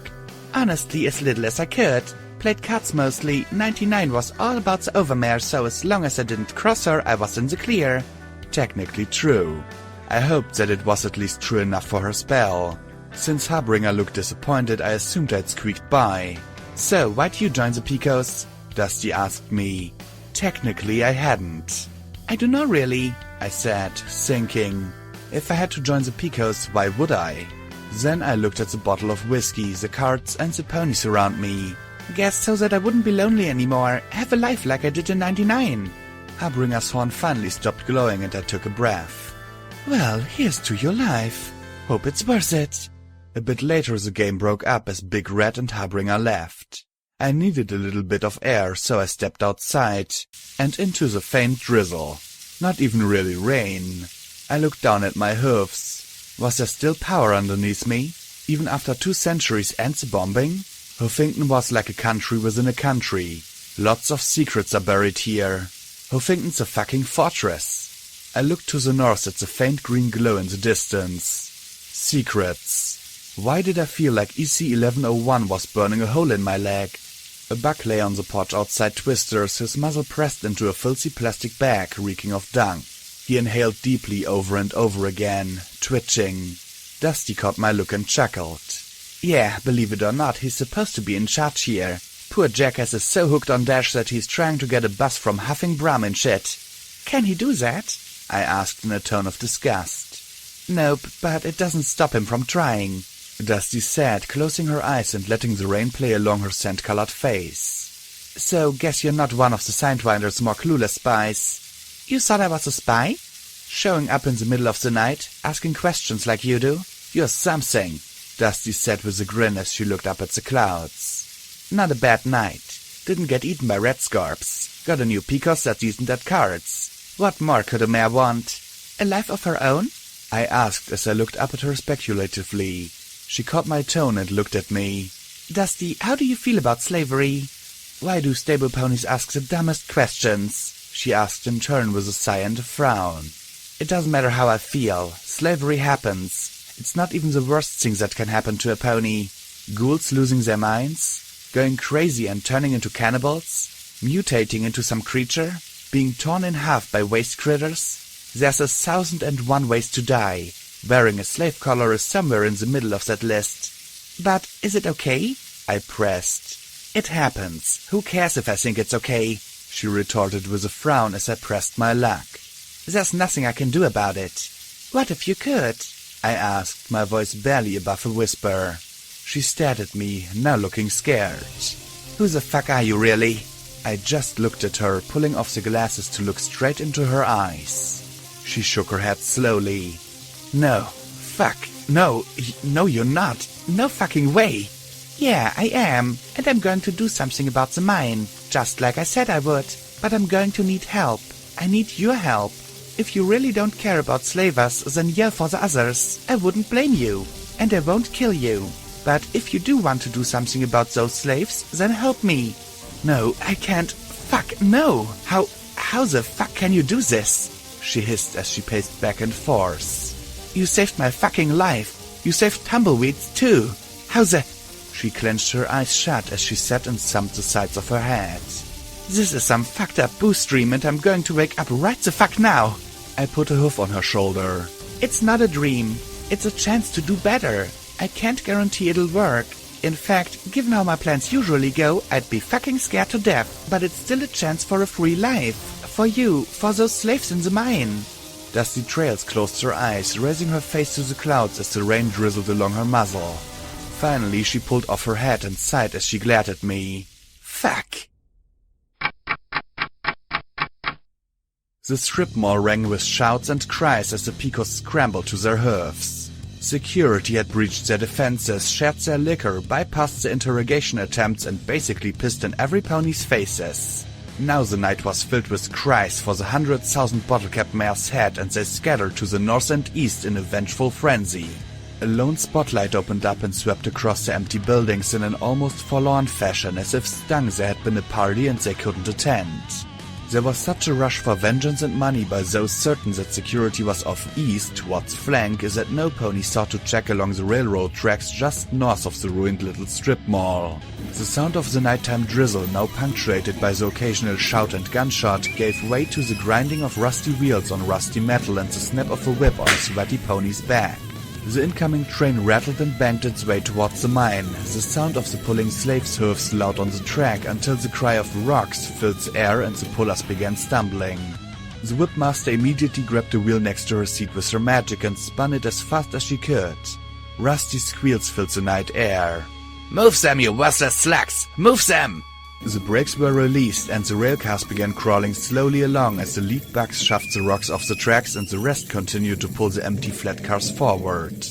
Honestly, as little as I could. Played cards mostly. 99 was all about the overmare, so as long as I didn't cross her, I was in the clear.
Technically true. I hoped that it was at least true enough for her spell. Since Harbringer looked disappointed, I assumed I'd squeaked by.
So, why'd you join the Picos?
Dusty asked me. Technically, I hadn't.
I don't know really,
I said, thinking. If I had to join the Picos, why would I? Then I looked at the bottle of whiskey, the cards, and the ponies around me.
Guess so that I wouldn't be lonely anymore. Have a life like I did in 99.
Harbringer's horn finally stopped glowing and I took a breath.
Well, here's to your life. Hope it's worth it.
A bit later the game broke up as Big Red and Harbringer left. I needed a little bit of air, so I stepped outside and into the faint drizzle. Not even really rain. I looked down at my hooves. Was there still power underneath me, even after 2 centuries and the bombing? Huffington was like a country within a country. Lots of secrets are buried here. Huffington's a fucking fortress. I looked to the north at the faint green glow in the distance. Secrets. Why did I feel like EC-1101 was burning a hole in my leg? A bug lay on the porch outside Twister's, his muzzle pressed into a filthy plastic bag reeking of dung. He inhaled deeply over and over again, twitching. Dusty caught my look and chuckled.
Yeah, believe it or not, he's supposed to be in charge here. Poor jackass is so hooked on Dash that he's trying to get a bus from huffing Brahmin shit. Can he do that?
I asked in a tone of disgust.
Nope, but it doesn't stop him from trying,
Dusty said, closing her eyes and letting the rain play along her sand-colored face.
So, guess you're not one of the Sidewinder's more clueless spies. You thought I was a spy? Showing up in the middle of the night, asking questions like you do? You're something,
Dusty said with a grin as she looked up at the clouds.
Not a bad night. Didn't get eaten by red scarps. Got a new Picos that's decent at cards. What more could a mare want? A life of her own?
I asked as I looked up at her speculatively. She caught my tone and looked at me.
Dusty, how do you feel about slavery? Why do stable ponies ask the dumbest questions?
She asked in turn with a sigh and a frown.
It doesn't matter how I feel. Slavery happens. It's not even the worst thing that can happen to a pony.
Ghouls losing their minds, going crazy and turning into cannibals, mutating into some creature, being torn in half by waste critters.
There's 1,001 ways to die. Wearing a slave collar is somewhere in the middle of that list. But is it okay?
I pressed.
It happens. Who cares if I think it's okay?
She retorted with a frown as I pressed my luck.
There's nothing I can do about it. What if you could?
I asked, my voice barely above a whisper. She stared at me, now looking scared.
Who the fuck are you really?
I just looked at her, pulling off the glasses to look straight into her eyes. She shook her head slowly.
No. Fuck. No. No, you're not. No fucking way. Yeah, I am. And I'm going to do something about the mine. Just like I said I would. But I'm going to need help. I need your help. If you really don't care about slavers, then yell for the others. I wouldn't blame you. And I won't kill you. But if you do want to do something about those slaves, then help me. No, I can't. Fuck, no. How the fuck can you do this?
She hissed as she paced back and forth.
You saved my fucking life. You saved tumbleweeds too. How the...
She clenched her eyes shut as she sat and thumped the sides of her head.
This is some fucked up boost dream and I'm going to wake up right the fuck now. I put a hoof on her shoulder. It's not a dream. It's a chance to do better. I can't guarantee it'll work. In fact, given how my plans usually go, I'd be fucking scared to death. But it's still a chance for a free life. For you, for those slaves in the mine. Dusty Trails closed her eyes, raising her face to the clouds as the rain drizzled along her muzzle. Finally, she pulled off her hat and sighed as she glared at me. Fuck! The strip mall rang with shouts and cries as the Picos scrambled to their hoofs. Security had breached their defenses, shared their liquor, bypassed the interrogation attempts and basically pissed in every pony's faces. Now the night was filled with cries for the 100,000 bottle-cap mare's head and they scattered to the north and east in a vengeful frenzy. A lone spotlight opened up and swept across the empty buildings in an almost forlorn fashion as if stung there had been a party and they couldn't attend. There was such a rush for vengeance and money by those certain that security was off east towards flank that no pony thought to check along the railroad tracks just north of the ruined little strip mall. The sound of the nighttime drizzle, now punctuated by the occasional shout and gunshot, gave way to the grinding of rusty wheels on rusty metal and the snap of a whip on a sweaty pony's back. The incoming train rattled and banged its way towards the mine, the sound of the pulling slaves' hoofs loud on the track until the cry of rocks filled the air and the pullers began stumbling. The whipmaster immediately grabbed the wheel next to her seat with her magic and spun it as fast as she could. Rusty squeals filled the night air. "Move them, you worthless slugs! Move them!" The brakes were released and the railcars began crawling slowly along as the lead bugs shoved the rocks off the tracks and the rest continued to pull the empty flat cars forward.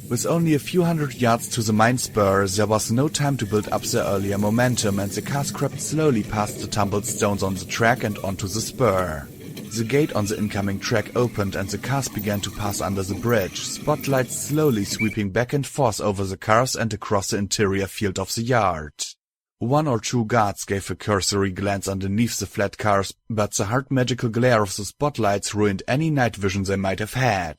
With only a few hundred yards to the mine spur, there was no time to build up the earlier momentum and the cars crept slowly past the tumbled stones on the track and onto the spur. The gate on the incoming track opened and the cars began to pass under the bridge, spotlights slowly sweeping back and forth over the cars and across the interior field of the yard. One or two guards gave a cursory glance underneath the flat cars, but the hard magical glare of the spotlights ruined any night vision they might have had.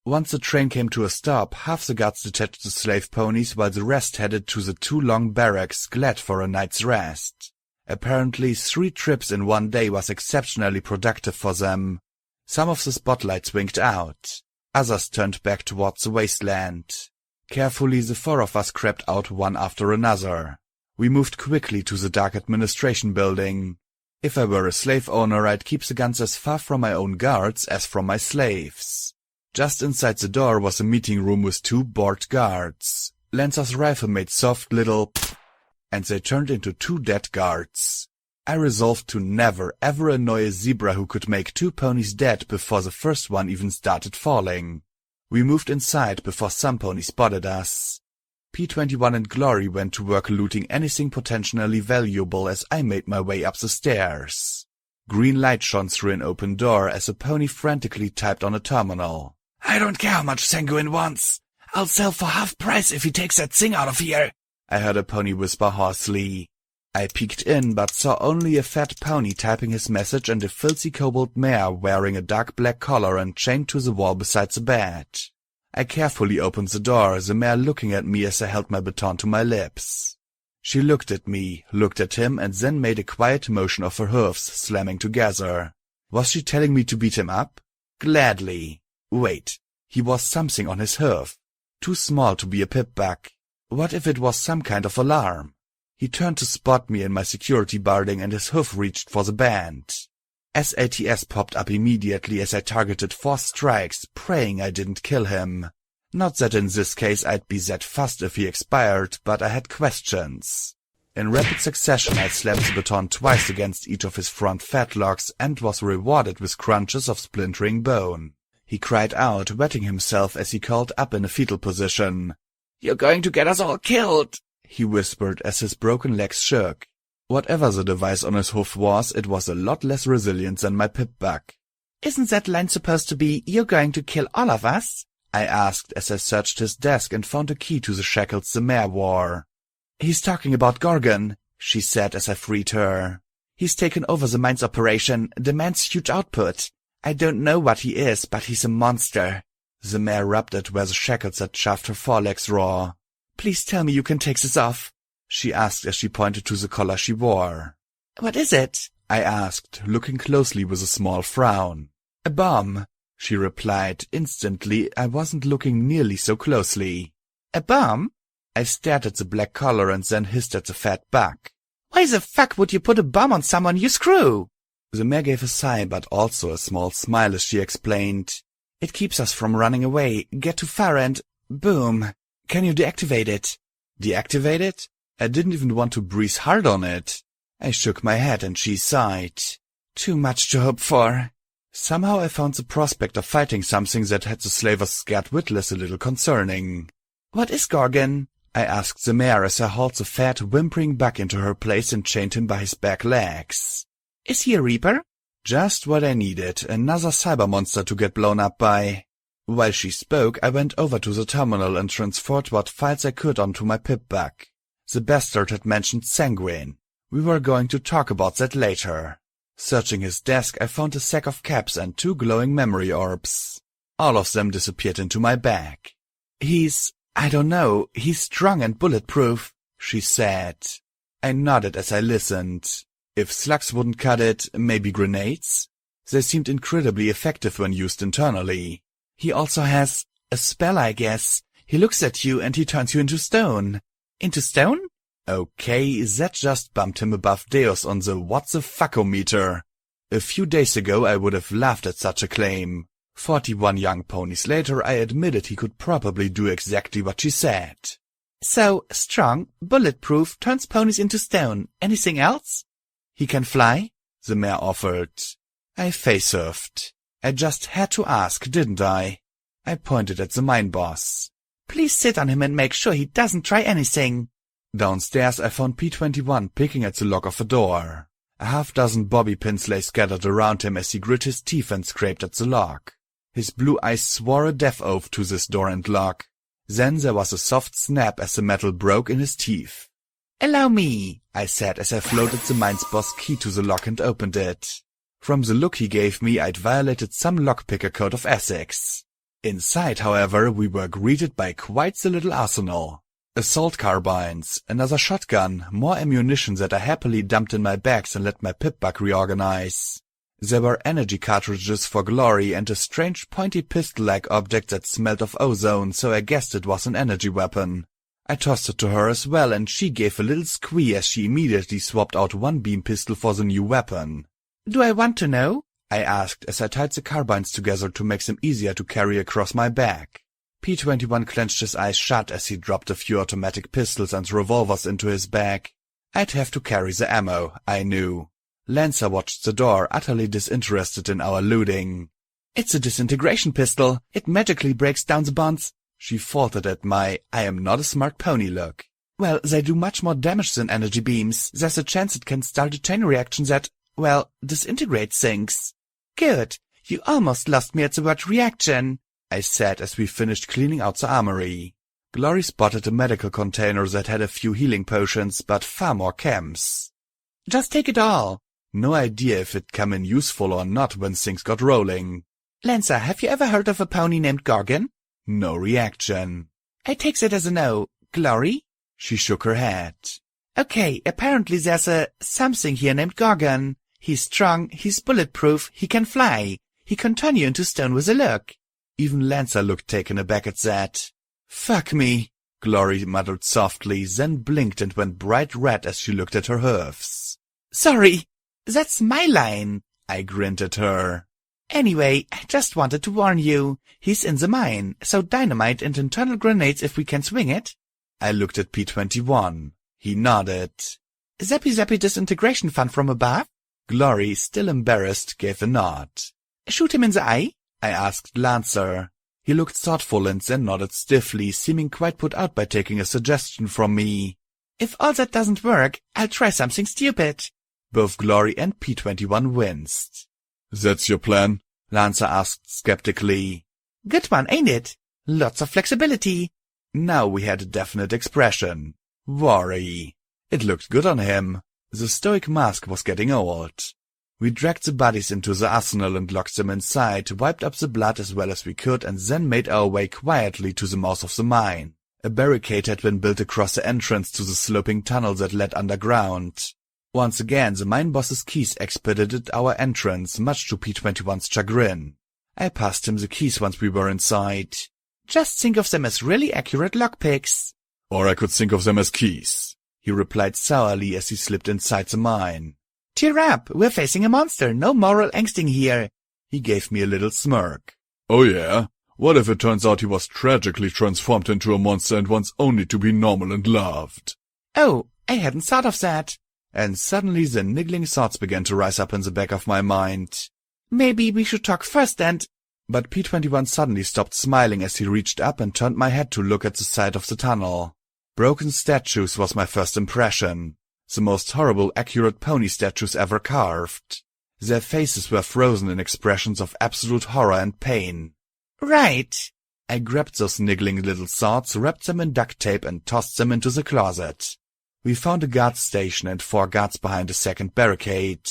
Once the train came to a stop, half the guards detached the slave ponies while the rest headed to the two long barracks, glad for a night's rest. Apparently 3 trips in one day was exceptionally productive for them. Some of the spotlights winked out. Others turned back towards the wasteland. Carefully the 4 of us crept out one after another. We moved quickly to the dark administration building. If I were a slave owner, I'd keep the guns as far from my own guards as from my slaves. Just inside the door was a meeting room with 2 bored guards. Lancer's rifle made soft little and they turned into 2 dead guards. I resolved to never ever annoy a zebra who could make 2 ponies dead before the first one even started falling. We moved inside before some pony spotted us. P-21 and Glory went to work looting anything potentially valuable as I made my way up the stairs. Green light shone through an open door as a pony frantically typed on a terminal. "I don't care how much Sanguine wants. I'll sell for half price if he takes that thing out of here," I heard a pony whisper hoarsely. I peeked in but saw only a fat pony typing his message and a filthy kobold mare wearing a dark black collar and chained to the wall beside the bed. I carefully opened the door, the mare looking at me as I held my baton to my lips. She looked at me, looked at him, and then made a quiet motion of her hoofs slamming together. Was she telling me to beat him up? Gladly. Wait, he was something on his hoof. Too small to be a pip-bug. What if it was some kind of alarm? He turned to spot me in my security barding and his hoof reached for the band. SATS popped up immediately as I targeted 4 strikes, praying I didn't kill him. Not that in this case I'd be that fussed if he expired, but I had questions. In rapid succession I slammed the baton twice against each of his front fetlocks and was rewarded with crunches of splintering bone. He cried out, wetting himself as he curled up in a fetal position. "You're going to get us all killed," he whispered as his broken legs shook. Whatever the device on his hoof was, it was a lot less resilient than my pip-bug. "Isn't that line supposed to be, 'You're going to kill all of us'?" I asked as I searched his desk and found a key to the shackles the mare wore. "He's talking about Gorgon," she said as I freed her. "He's taken over the mine's operation, demands huge output. I don't know what he is, but he's a monster." The mare rubbed at where the shackles had shoved her forelegs raw. "Please tell me you can take this off," she asked as she pointed to the collar she wore. What is it?
I asked, looking closely with a small frown. A bomb, she replied. Instantly, I wasn't looking nearly so closely.
A bomb?
I stared at the black collar and then hissed at the fat bug.
Why the fuck would you put a bomb on someone, you screw?
The mare gave a sigh, but also a small smile as she explained.
It keeps us from running away, get too far and... boom. Can you deactivate it?
Deactivate it? I didn't even want to breathe hard on it. I shook my head and she sighed.
Too much to hope for.
Somehow I found the prospect of fighting something that had the slavers scared witless a little concerning.
What is Gorgon?
I asked the mare as I hauled the fat, whimpering bug into her place and chained him by his back legs.
Is he a reaper?
Just what I needed, another cyber monster to get blown up by. While she spoke, I went over to the terminal and transferred what files I could onto my pip bug. The bastard had mentioned sanguine. We were going to talk about that later. Searching his desk, I found a sack of caps and 2 glowing memory orbs. All of them disappeared into my bag.
I don't know, he's strong and bulletproof,
she said. I nodded as I listened. If slugs wouldn't cut it, maybe grenades? They seemed incredibly effective when used internally.
He also has a spell, I guess. He looks at you and he turns you into stone. Into stone?
Okay, that just bumped him above Deus on the what the fuckometer. A few days ago I would have laughed at such a claim. 41 young ponies later, I admitted he could probably do exactly what she said.
So, strong, bulletproof, turns ponies into stone. Anything else?
He can fly? The mare offered. I face-surfed. I just had to ask, didn't I? I pointed at the mine boss.
Please sit on him and make sure he doesn't try anything.
Downstairs I found P-21 picking at the lock of a door. A half-dozen bobby pins lay scattered around him as he grit his teeth and scraped at the lock. His blue eyes swore a death oath to this door and lock. Then there was a soft snap as the metal broke in his teeth.
Allow me,
I said as I floated the mine's boss key to the lock and opened it. From the look he gave me, I'd violated some lockpicker code of ethics. Inside, however, we were greeted by quite the little arsenal. Assault carbines, another shotgun, more ammunition that I happily dumped in my bags and let my pip bug reorganize. There were energy cartridges for glory and a strange pointy pistol-like object that smelled of ozone, so I guessed it was an energy weapon. I tossed it to her as well, and she gave a little squeal as she immediately swapped out one beam pistol for the new weapon.
Do I want to know?
I asked as I tied the carbines together to make them easier to carry across my back. P-21 clenched his eyes shut as he dropped a few automatic pistols and revolvers into his bag. I'd have to carry the ammo, I knew. Lancer watched the door, utterly disinterested in our looting.
It's a disintegration pistol. It magically breaks down the bonds.
She faltered at my I am not a smart pony look.
Well, they do much more damage than energy beams. There's a chance it can start a chain reaction that, well, disintegrates things. Good. You almost lost me at the word reaction,
I said as we finished cleaning out the armory. Glory spotted a medical container that had a few healing potions, but far more chems.
Just take it all.
No idea if it'd come in useful or not when things got rolling.
Lancer, have you ever heard of a pony named Gorgon?
No reaction.
I take that as a no. Glory?
She shook her head.
Okay, apparently there's a something here named Gorgon. He's strong, he's bulletproof, he can fly. He can turn you into stone with a look.
Even Lancer looked taken aback at that. Fuck me, Glory muttered softly, then blinked and went bright red as she looked at her hoofs.
Sorry, that's my line,
I grinned at her.
Anyway, I just wanted to warn you. He's in the mine, so dynamite and internal grenades if we can swing it.
I looked at P-21. He nodded.
Zappy zappy disintegration fun from above?
Glory, still embarrassed, gave a nod.
Shoot him in the eye?
I asked Lancer. He looked thoughtful and then nodded stiffly, seeming quite put out by taking a suggestion from me.
If all that doesn't work, I'll try something stupid.
Both Glory and P-21 winced. That's your plan? Lancer asked skeptically.
Good one, ain't it? Lots of flexibility.
Now we had a definite expression. Worry. It looked good on him. The stoic mask was getting old. We dragged the bodies into the arsenal and locked them inside, wiped up the blood as well as we could, and then made our way quietly to the mouth of the mine. A barricade had been built across the entrance to the sloping tunnel that led underground.
Once again, the mine boss's keys expedited our entrance, much to P21's chagrin. I passed him the keys once we were inside. Just think of them as really accurate lockpicks.
Or I could think of them as keys,
he replied sourly as he slipped inside the mine. Cheer up, we're facing a monster, no moral angsting here. He gave me a little smirk.
Oh yeah? What if it turns out he was tragically transformed into a monster and wants only to be normal and loved?
Oh, I hadn't thought of that. And suddenly the niggling thoughts began to rise up in the back of my mind. Maybe we should talk first and... But P21 suddenly stopped smiling as he reached up and turned my head to look at the side of the tunnel. Broken statues was my first impression. The most horrible accurate pony statues ever carved. Their faces were frozen in expressions of absolute horror and pain. Right. I grabbed those niggling little thoughts, wrapped them in duct tape and tossed them into the closet. We found a guard station and 4 guards behind a second barricade.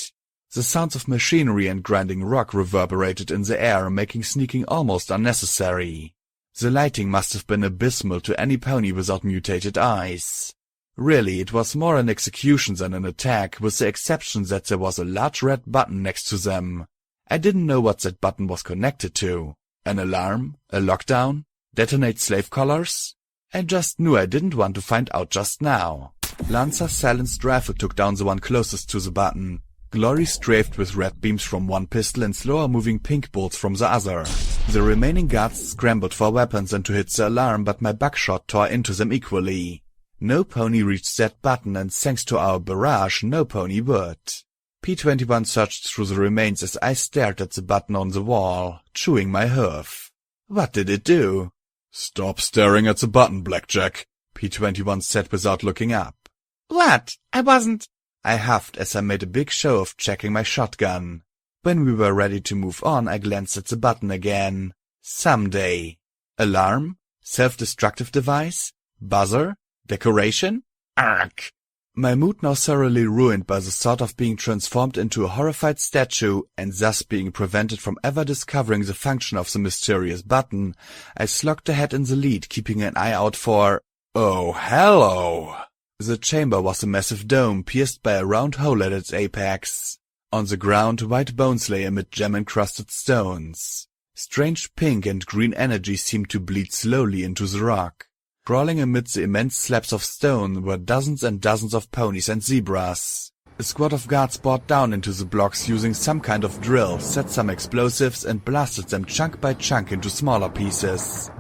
The sounds of machinery and grinding rock reverberated in the air, making sneaking almost unnecessary. The lighting must have been abysmal to any pony without mutated eyes. Really, it was more an execution than an attack, with the exception that there was a large red button next to them. I didn't know what that button was connected to. An alarm? A lockdown? Detonate slave collars? I just knew I didn't want to find out just now. Lancer's silenced rifle took down the one closest to the button. Glory strafed with red beams from one pistol and slower-moving pink bolts from the other. The remaining guards scrambled for weapons and to hit the alarm, but my buckshot tore into them equally. No pony reached that button, and thanks to our barrage, no pony would. P21 searched through the remains as I stared at the button on the wall, chewing my hoof. What did it do?
Stop staring at the button, Blackjack, P21 said without looking up.
What? I wasn't... I huffed as I made a big show of checking my shotgun. When we were ready to move on, I glanced at the button again. Someday. Alarm? Self-destructive device? Buzzer? Decoration? Ark! My mood now thoroughly ruined by the thought of being transformed into a horrified statue and thus being prevented from ever discovering the function of the mysterious button, I slogged ahead in the lead, keeping an eye out for... Oh, hello! The chamber was a massive dome pierced by a round hole at its apex. On the ground, white bones lay amid gem-encrusted stones. Strange pink and green energy seemed to bleed slowly into the rock. Crawling amid the immense slabs of stone were dozens and dozens of ponies and zebras. A squad of guards bored down into the blocks using some kind of drill, set some explosives and blasted them chunk by chunk into smaller pieces.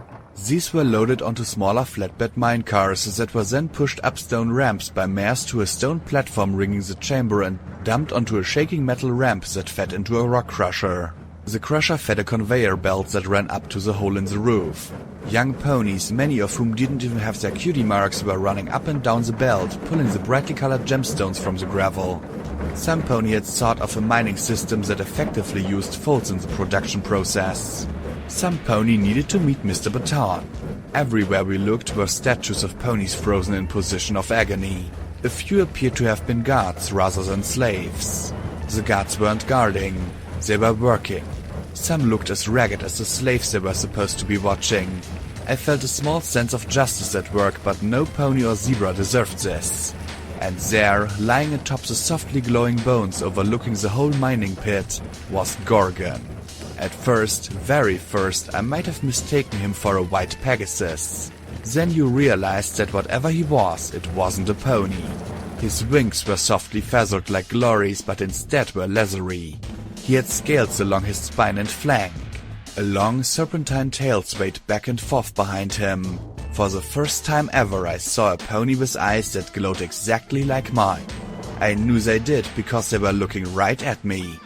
These were loaded onto smaller flatbed minecars that were then pushed up stone ramps by mares to a stone platform ringing the chamber and dumped onto a shaking metal ramp that fed into a rock crusher. The crusher fed a conveyor belt that ran up to the hole in the roof. Young ponies, many of whom didn't even have their cutie marks, were running up and down the belt, pulling the brightly colored gemstones from the gravel. Some pony had thought of a mining system that effectively used faults in the production process. Some pony needed to meet Mr. Baton. Everywhere we looked were statues of ponies frozen in position of agony. A few appeared to have been guards rather than slaves. The guards weren't guarding, they were working. Some looked as ragged as the slaves they were supposed to be watching. I felt a small sense of justice at work, but no pony or zebra deserved this. And there, lying atop the softly glowing bones overlooking the whole mining pit, was Gorgon. At first, very first, I might have mistaken him for a white Pegasus. Then you realized that whatever he was, it wasn't a pony. His wings were softly feathered like Glory's, but instead were leathery. He had scales along his spine and flank. A long serpentine tail swayed back and forth behind him. For the first time ever, I saw a pony with eyes that glowed exactly like mine. I knew they did because they were looking right at me.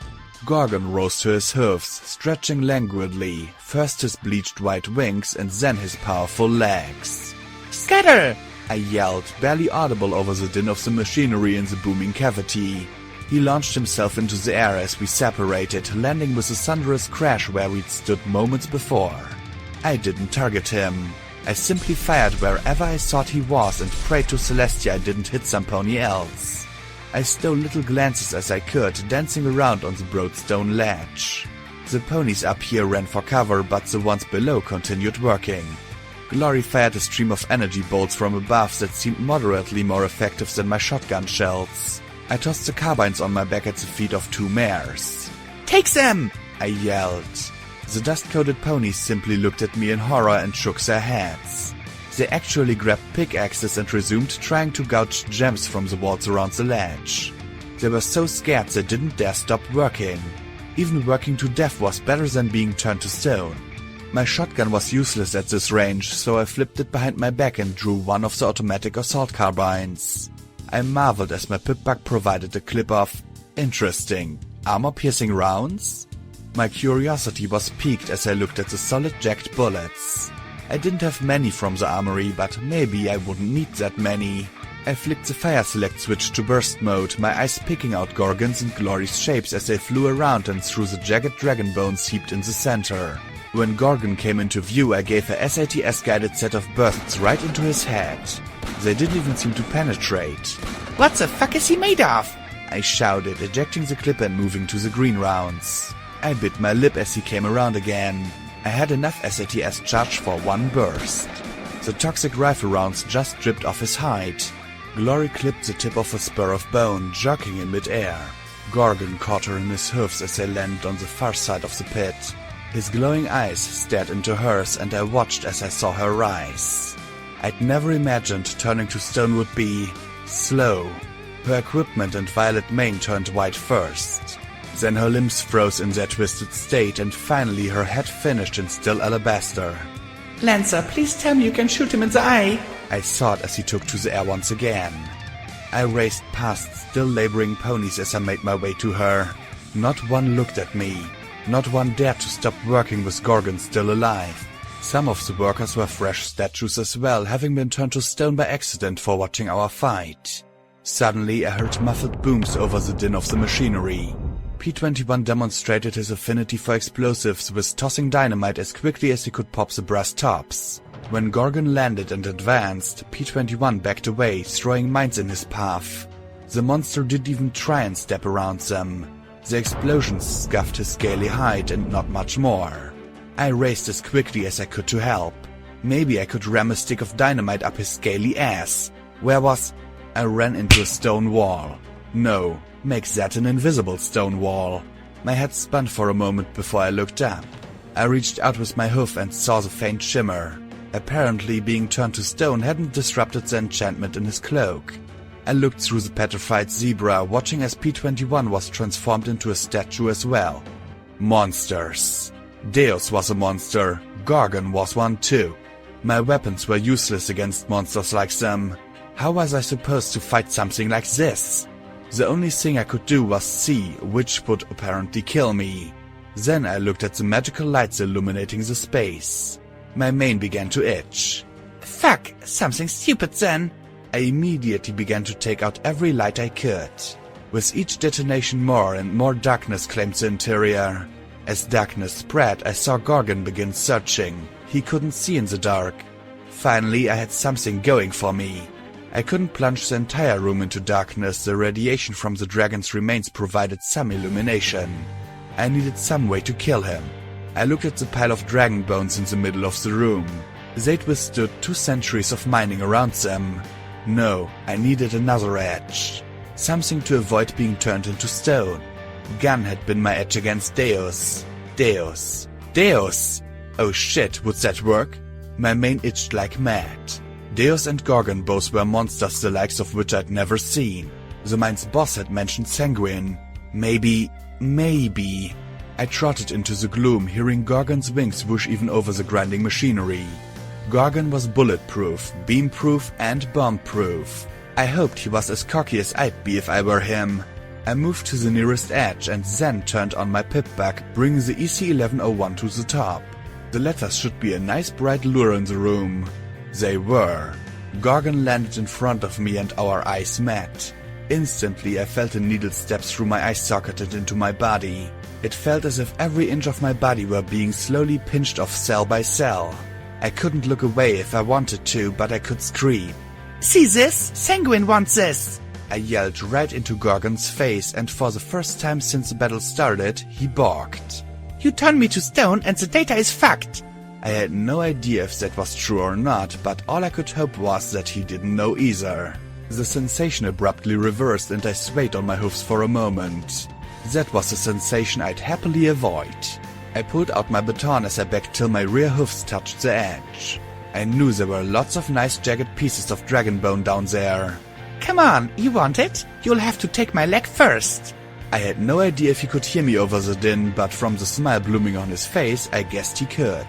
Gorgon rose to his hoofs, stretching languidly, first his bleached white wings and then his powerful legs. "Scatter!" I yelled, barely audible over the din of the machinery in the booming cavity. He launched himself into the air as we separated, landing with a thunderous crash where we'd stood moments before. I didn't target him. I simply fired wherever I thought he was and prayed to Celestia I didn't hit some pony else. I stole little glances as I could, dancing around on the broad stone ledge. The ponies up here ran for cover, but the ones below continued working. Glory fired a stream of energy bolts from above that seemed moderately more effective than my shotgun shells. I tossed the carbines on my back at the feet of 2 mares. "Take them!" I yelled. The dust-coated ponies simply looked at me in horror and shook their heads. They actually grabbed pickaxes and resumed trying to gouge gems from the walls around the ledge. They were so scared they didn't dare stop working. Even working to death was better than being turned to stone. My shotgun was useless at this range, so I flipped it behind my back and drew one of the automatic assault carbines. I marveled as my pip-bug provided a clip of interesting, armor-piercing rounds. My curiosity was piqued as I looked at the solid jagged bullets. I didn't have many from the armory, but maybe I wouldn't need that many. I flicked the fire select switch to burst mode, my eyes picking out gorgons and glorious shapes as they flew around and through the jagged dragon bones heaped in the center. When Gorgon came into view, I gave a SATS-guided set of bursts right into his head. They didn't even seem to penetrate.
"What the fuck is he made of?"
I shouted, ejecting the clip and moving to the green rounds. I bit my lip as he came around again. I had enough SATS charge for 1 burst. The toxic rifle rounds just dripped off his hide. Glory clipped the tip of a spur of bone, jerking in mid-air. Gorgon caught her in his hoofs as they landed on the far side of the pit. His glowing eyes stared into hers, and I watched as I saw her rise. I'd never imagined turning to stone would be slow. Her equipment and violet mane turned white first. Then her limbs froze in their twisted state, and finally her head finished in still alabaster.
"Lancer, please tell me you can shoot him in the eye."
I thought as he took to the air once again. I raced past still laboring ponies as I made my way to her. Not one looked at me. Not one dared to stop working with Gorgon still alive. Some of the workers were fresh statues as well, having been turned to stone by accident for watching our fight. Suddenly I heard muffled booms over the din of the machinery. P-21 demonstrated his affinity for explosives with tossing dynamite as quickly as he could pop the brass tops. When Gorgon landed and advanced, P-21 backed away, throwing mines in his path. The monster didn't even try and step around them. The explosions scuffed his scaly hide and not much more. I raced as quickly as I could to help. Maybe I could ram a stick of dynamite up his scaly ass. Where was... I ran into a stone wall. No, make that an invisible stone wall. My head spun for a moment before I looked up. I reached out with my hoof and saw the faint shimmer. Apparently being turned to stone hadn't disrupted the enchantment in his cloak. I looked through the petrified zebra, watching as P-21 was transformed into a statue as well. Monsters. Deus was a monster. Gorgon was one too. My weapons were useless against monsters like them. How was I supposed to fight something like this? The only thing I could do was see, which would apparently kill me. Then I looked at the magical lights illuminating the space. My mane began to itch.
"Fuck, something stupid then."
I immediately began to take out every light I could. With each detonation more and more darkness claimed the interior. As darkness spread, I saw Gorgon begin searching. He couldn't see in the dark. Finally, I had something going for me. I couldn't plunge the entire room into darkness. The radiation from the dragon's remains provided some illumination. I needed some way to kill him. I looked at the pile of dragon bones in the middle of the room. They'd withstood 2 centuries of mining around them. No, I needed another edge. Something to avoid being turned into stone. Gun had been my edge against Deus. Deus. Deus! Oh shit, would that work? My mane itched like mad. Deus and Gorgon both were monsters the likes of which I'd never seen. The mine's boss had mentioned Sanguine. Maybe... I trotted into the gloom, hearing Gorgon's wings whoosh even over the grinding machinery. Gorgon was bulletproof, beam-proof, and bomb-proof. I hoped he was as cocky as I'd be if I were him. I moved to the nearest edge and then turned on my pip-bug, bringing the EC-1101 to the top. The letters should be a nice bright lure in the room. They were. Gorgon landed in front of me and our eyes met. Instantly I felt a needle step through my eye socket and into my body. It felt as if every inch of my body were being slowly pinched off cell by cell. I couldn't look away if I wanted to, but I could scream.
"See this? Sanguine wants this!"
I yelled right into Gorgon's face, and for the first time since the battle started, he balked.
"You turned me to stone and the data is fucked!"
I had no idea if that was true or not, but all I could hope was that he didn't know either.
The sensation abruptly reversed and I swayed on my hoofs for a moment. That was a sensation I'd happily avoid. I pulled out my baton as I backed till my rear hoofs touched the edge. I knew there were lots of nice jagged pieces of dragon bone down there.
Come on, you want it? You'll have to take my leg first.
I had no idea if he could hear me over the din, but from the smile blooming on his face, I guessed he could.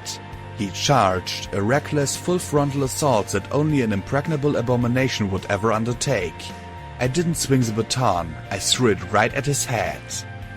He charged, a reckless, full-frontal assault that only an impregnable abomination would ever undertake. I didn't swing the baton, I threw it right at his head.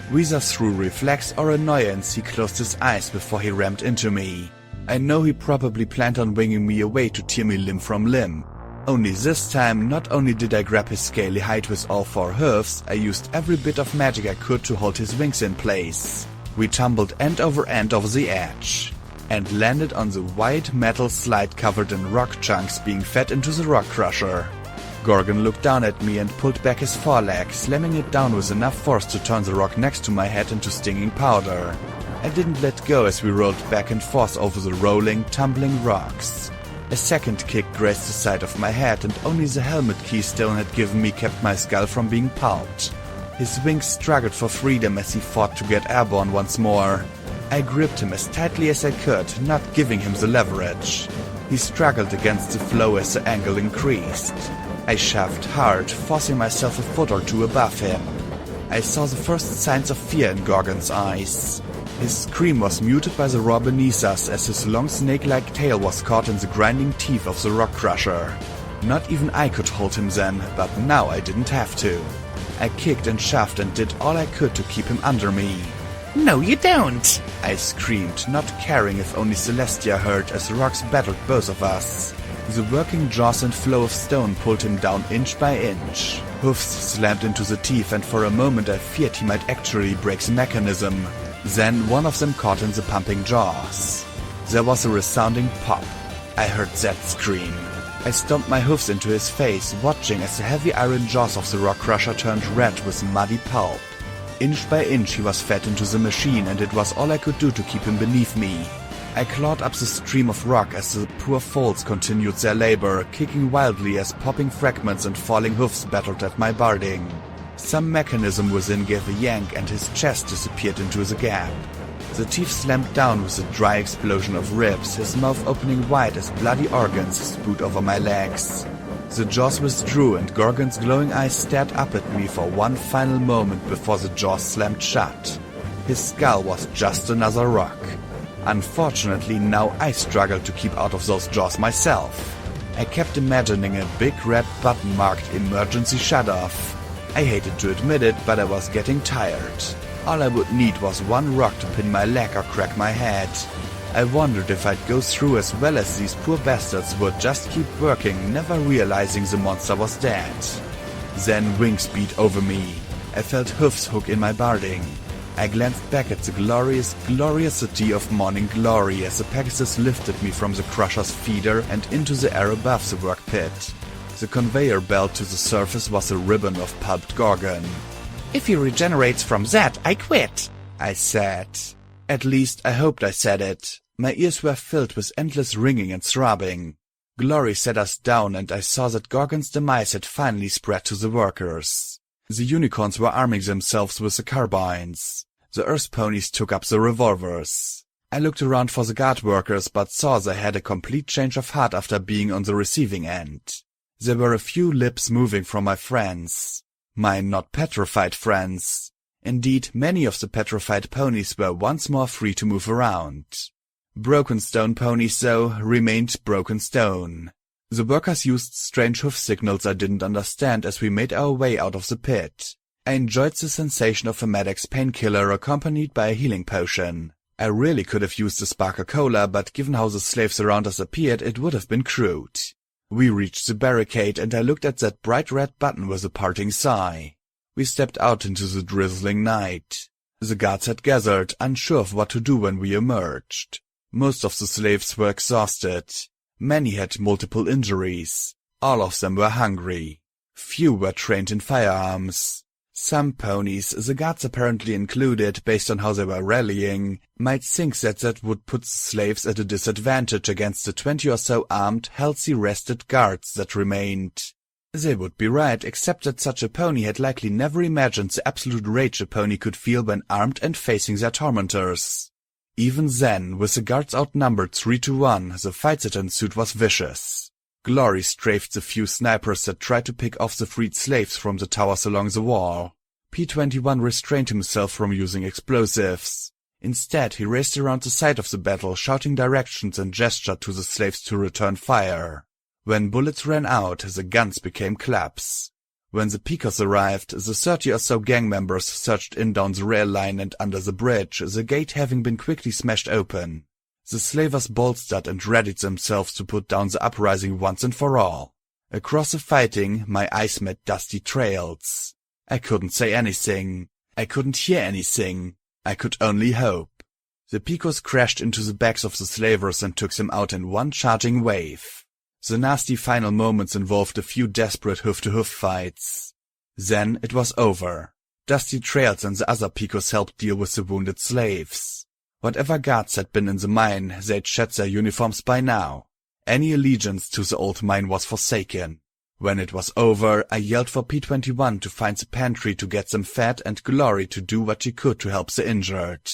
Whether through reflex or annoyance, he closed his eyes before he rammed into me. I know he probably planned on winging me away to tear me limb from limb. Only this time, not only did I grab his scaly hide with all 4 hoofs, I used every bit of magic I could to hold his wings in place. We tumbled end over the edge, and landed on the wide metal slide covered in rock chunks being fed into the rock crusher. Gorgon looked down at me and pulled back his foreleg, slamming it down with enough force to turn the rock next to my head into stinging powder. I didn't let go as we rolled back and forth over the rolling, tumbling rocks. A second kick grazed the side of my head, and only the helmet keystone had given me kept my skull from being pulped. His wings struggled for freedom as he fought to get airborne once more. I gripped him as tightly as I could, not giving him the leverage. He struggled against the flow as the angle increased. I shoved hard, forcing myself a foot or two above him. I saw the first signs of fear in Gorgon's eyes. His scream was muted by the roar beneath us as his long snake-like tail was caught in the grinding teeth of the rock crusher. Not even I could hold him then, but now I didn't have to. I kicked and shoved and did all I could to keep him under me.
No, you don't!
I screamed, not caring if only Celestia heard as the rocks battered both of us. The working jaws and flow of stone pulled him down inch by inch. Hoofs slammed into the teeth, and for a moment I feared he might actually break the mechanism. Then one of them caught in the pumping jaws. There was a resounding pop. I heard that scream. I stomped my hoofs into his face, watching as the heavy iron jaws of the rock crusher turned red with muddy pulp. Inch by inch he was fed into the machine, and it was all I could do to keep him beneath me. I clawed up the stream of rock as the poor foals continued their labor, kicking wildly as popping fragments and falling hoofs battled at my barding. Some mechanism within gave a yank and his chest disappeared into the gap. The teeth slammed down with a dry explosion of ribs, his mouth opening wide as bloody organs spewed over my legs. The jaws withdrew and Gorgon's glowing eyes stared up at me for one final moment before the jaws slammed shut. His skull was just another rock. Unfortunately, now I struggled to keep out of those jaws myself. I kept imagining a big red button marked emergency shut-off. I hated to admit it, but I was getting tired. All I would need was one rock to pin my leg or crack my head. I wondered if I'd go through as well as these poor bastards would just keep working, never realizing the monster was dead. Then wings beat over me. I felt hoofs hook in my barding. I glanced back at the glorious city of morning glory as the Pegasus lifted me from the crusher's feeder and into the air above the work pit. The conveyor belt to the surface was a ribbon of pulped Gorgon.
If he regenerates from that, I quit,
I said. At least I hoped I said it. My ears were filled with endless ringing and throbbing. Glory set us down and I saw that Gorgon's demise had finally spread to the workers. The unicorns were arming themselves with the carbines. The earth ponies took up the revolvers. I looked around for the guard workers but saw they had a complete change of heart after being on the receiving end. There were a few lips moving from my friends. My not petrified friends. Indeed, many of the petrified ponies were once more free to move around. Broken stone ponies, though, remained broken stone. The workers used strange hoof signals I didn't understand as we made our way out of the pit. I enjoyed the sensation of a Maddox painkiller accompanied by a healing potion. I really could have used a Sparker Cola, but given how the slaves around us appeared, it would have been crude. We reached the barricade and I looked at that bright red button with a parting sigh. We stepped out into the drizzling night. The guards had gathered, unsure of what to do when we emerged. Most of the slaves were exhausted. Many had multiple injuries. All of them were hungry. Few were trained in firearms. Some ponies, the guards apparently included based on how they were rallying, might think that would put the slaves at a disadvantage against the 20 or so armed, healthy, rested guards that remained. They would be right, except that such a pony had likely never imagined the absolute rage a pony could feel when armed and facing their tormentors. Even then, with the guards outnumbered 3-1, the fight that ensued was vicious. Glory strafed the few snipers that tried to pick off the freed slaves from the towers along the wall. P-21 restrained himself from using explosives. Instead, he raced around the side of the battle, shouting directions and gestured to the slaves to return fire. When bullets ran out, the guns became clubs. When the Picos arrived, the 30 or so gang members surged in down the rail line and under the bridge, the gate having been quickly smashed open. The slavers bolstered and readied themselves to put down the uprising once and for all. Across the fighting, my eyes met dusty trails. I couldn't say anything. I couldn't hear anything. I could only hope. The Picos crashed into the backs of the slavers and took them out in one charging wave. The nasty final moments involved a few desperate hoof-to-hoof fights. Then it was over. Dusty Trails and the other Picos helped deal with the wounded slaves. Whatever guards had been in the mine, they'd shed their uniforms by now. Any allegiance to the old mine was forsaken. When it was over, I yelled for P-21 to find the pantry to get them fed and Glory to do what she could to help the injured.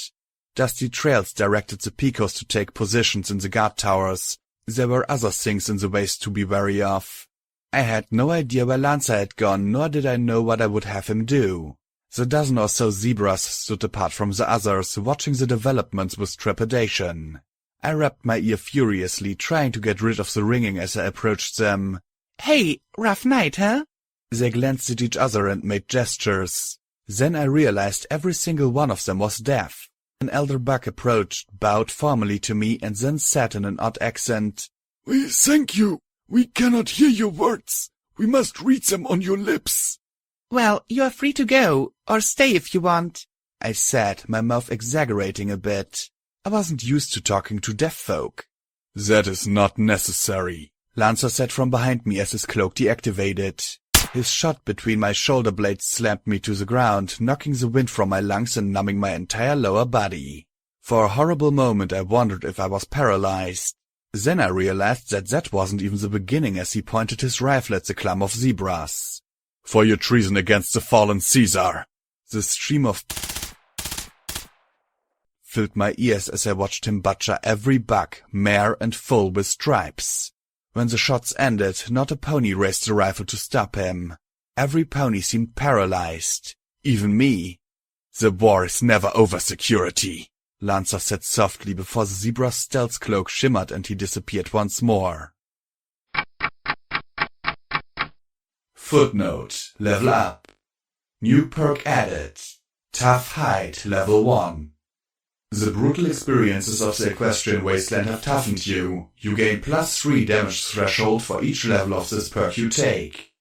Dusty Trails directed the Picos to take positions in the guard towers. There were other things in the waist to be wary of. I had no idea where Lancer had gone, nor did I know what I would have him do. The dozen or so zebras stood apart from the others, watching the developments with trepidation. I rapped my ear furiously, trying to get rid of the ringing as I approached them.
Hey, rough night, huh?
They glanced at each other and made gestures. Then I realized every single one of them was deaf. An elder buck approached, bowed formally to me, and then said in an odd accent,
"We thank you. We cannot hear your words. We must read them on your lips."
Well, you're free to go, or stay if you want,
I said, my mouth exaggerating a bit. I wasn't used to talking to deaf folk.
"That is not necessary,"
Lancer said from behind me as his cloak deactivated. His shot between my shoulder blades slammed me to the ground, knocking the wind from my lungs and numbing my entire lower body. For a horrible moment I wondered if I was paralyzed. Then I realized that wasn't even the beginning as he pointed his rifle at the clump of zebras.
"For your treason against the fallen Caesar."
The stream of filled my ears as I watched him butcher every buck, mare and foal with stripes. When the shots ended, not a pony raised the rifle to stop him. Every pony seemed paralyzed. Even me.
"The war is never over, security,"
Lancer said softly before the zebra's stealth cloak shimmered and he disappeared once more.
Footnote: Level up. New perk added. Tough Hide Level 1. The brutal experiences of the Equestrian Wasteland have toughened you. You gain +3 damage threshold for each level of this perk you take.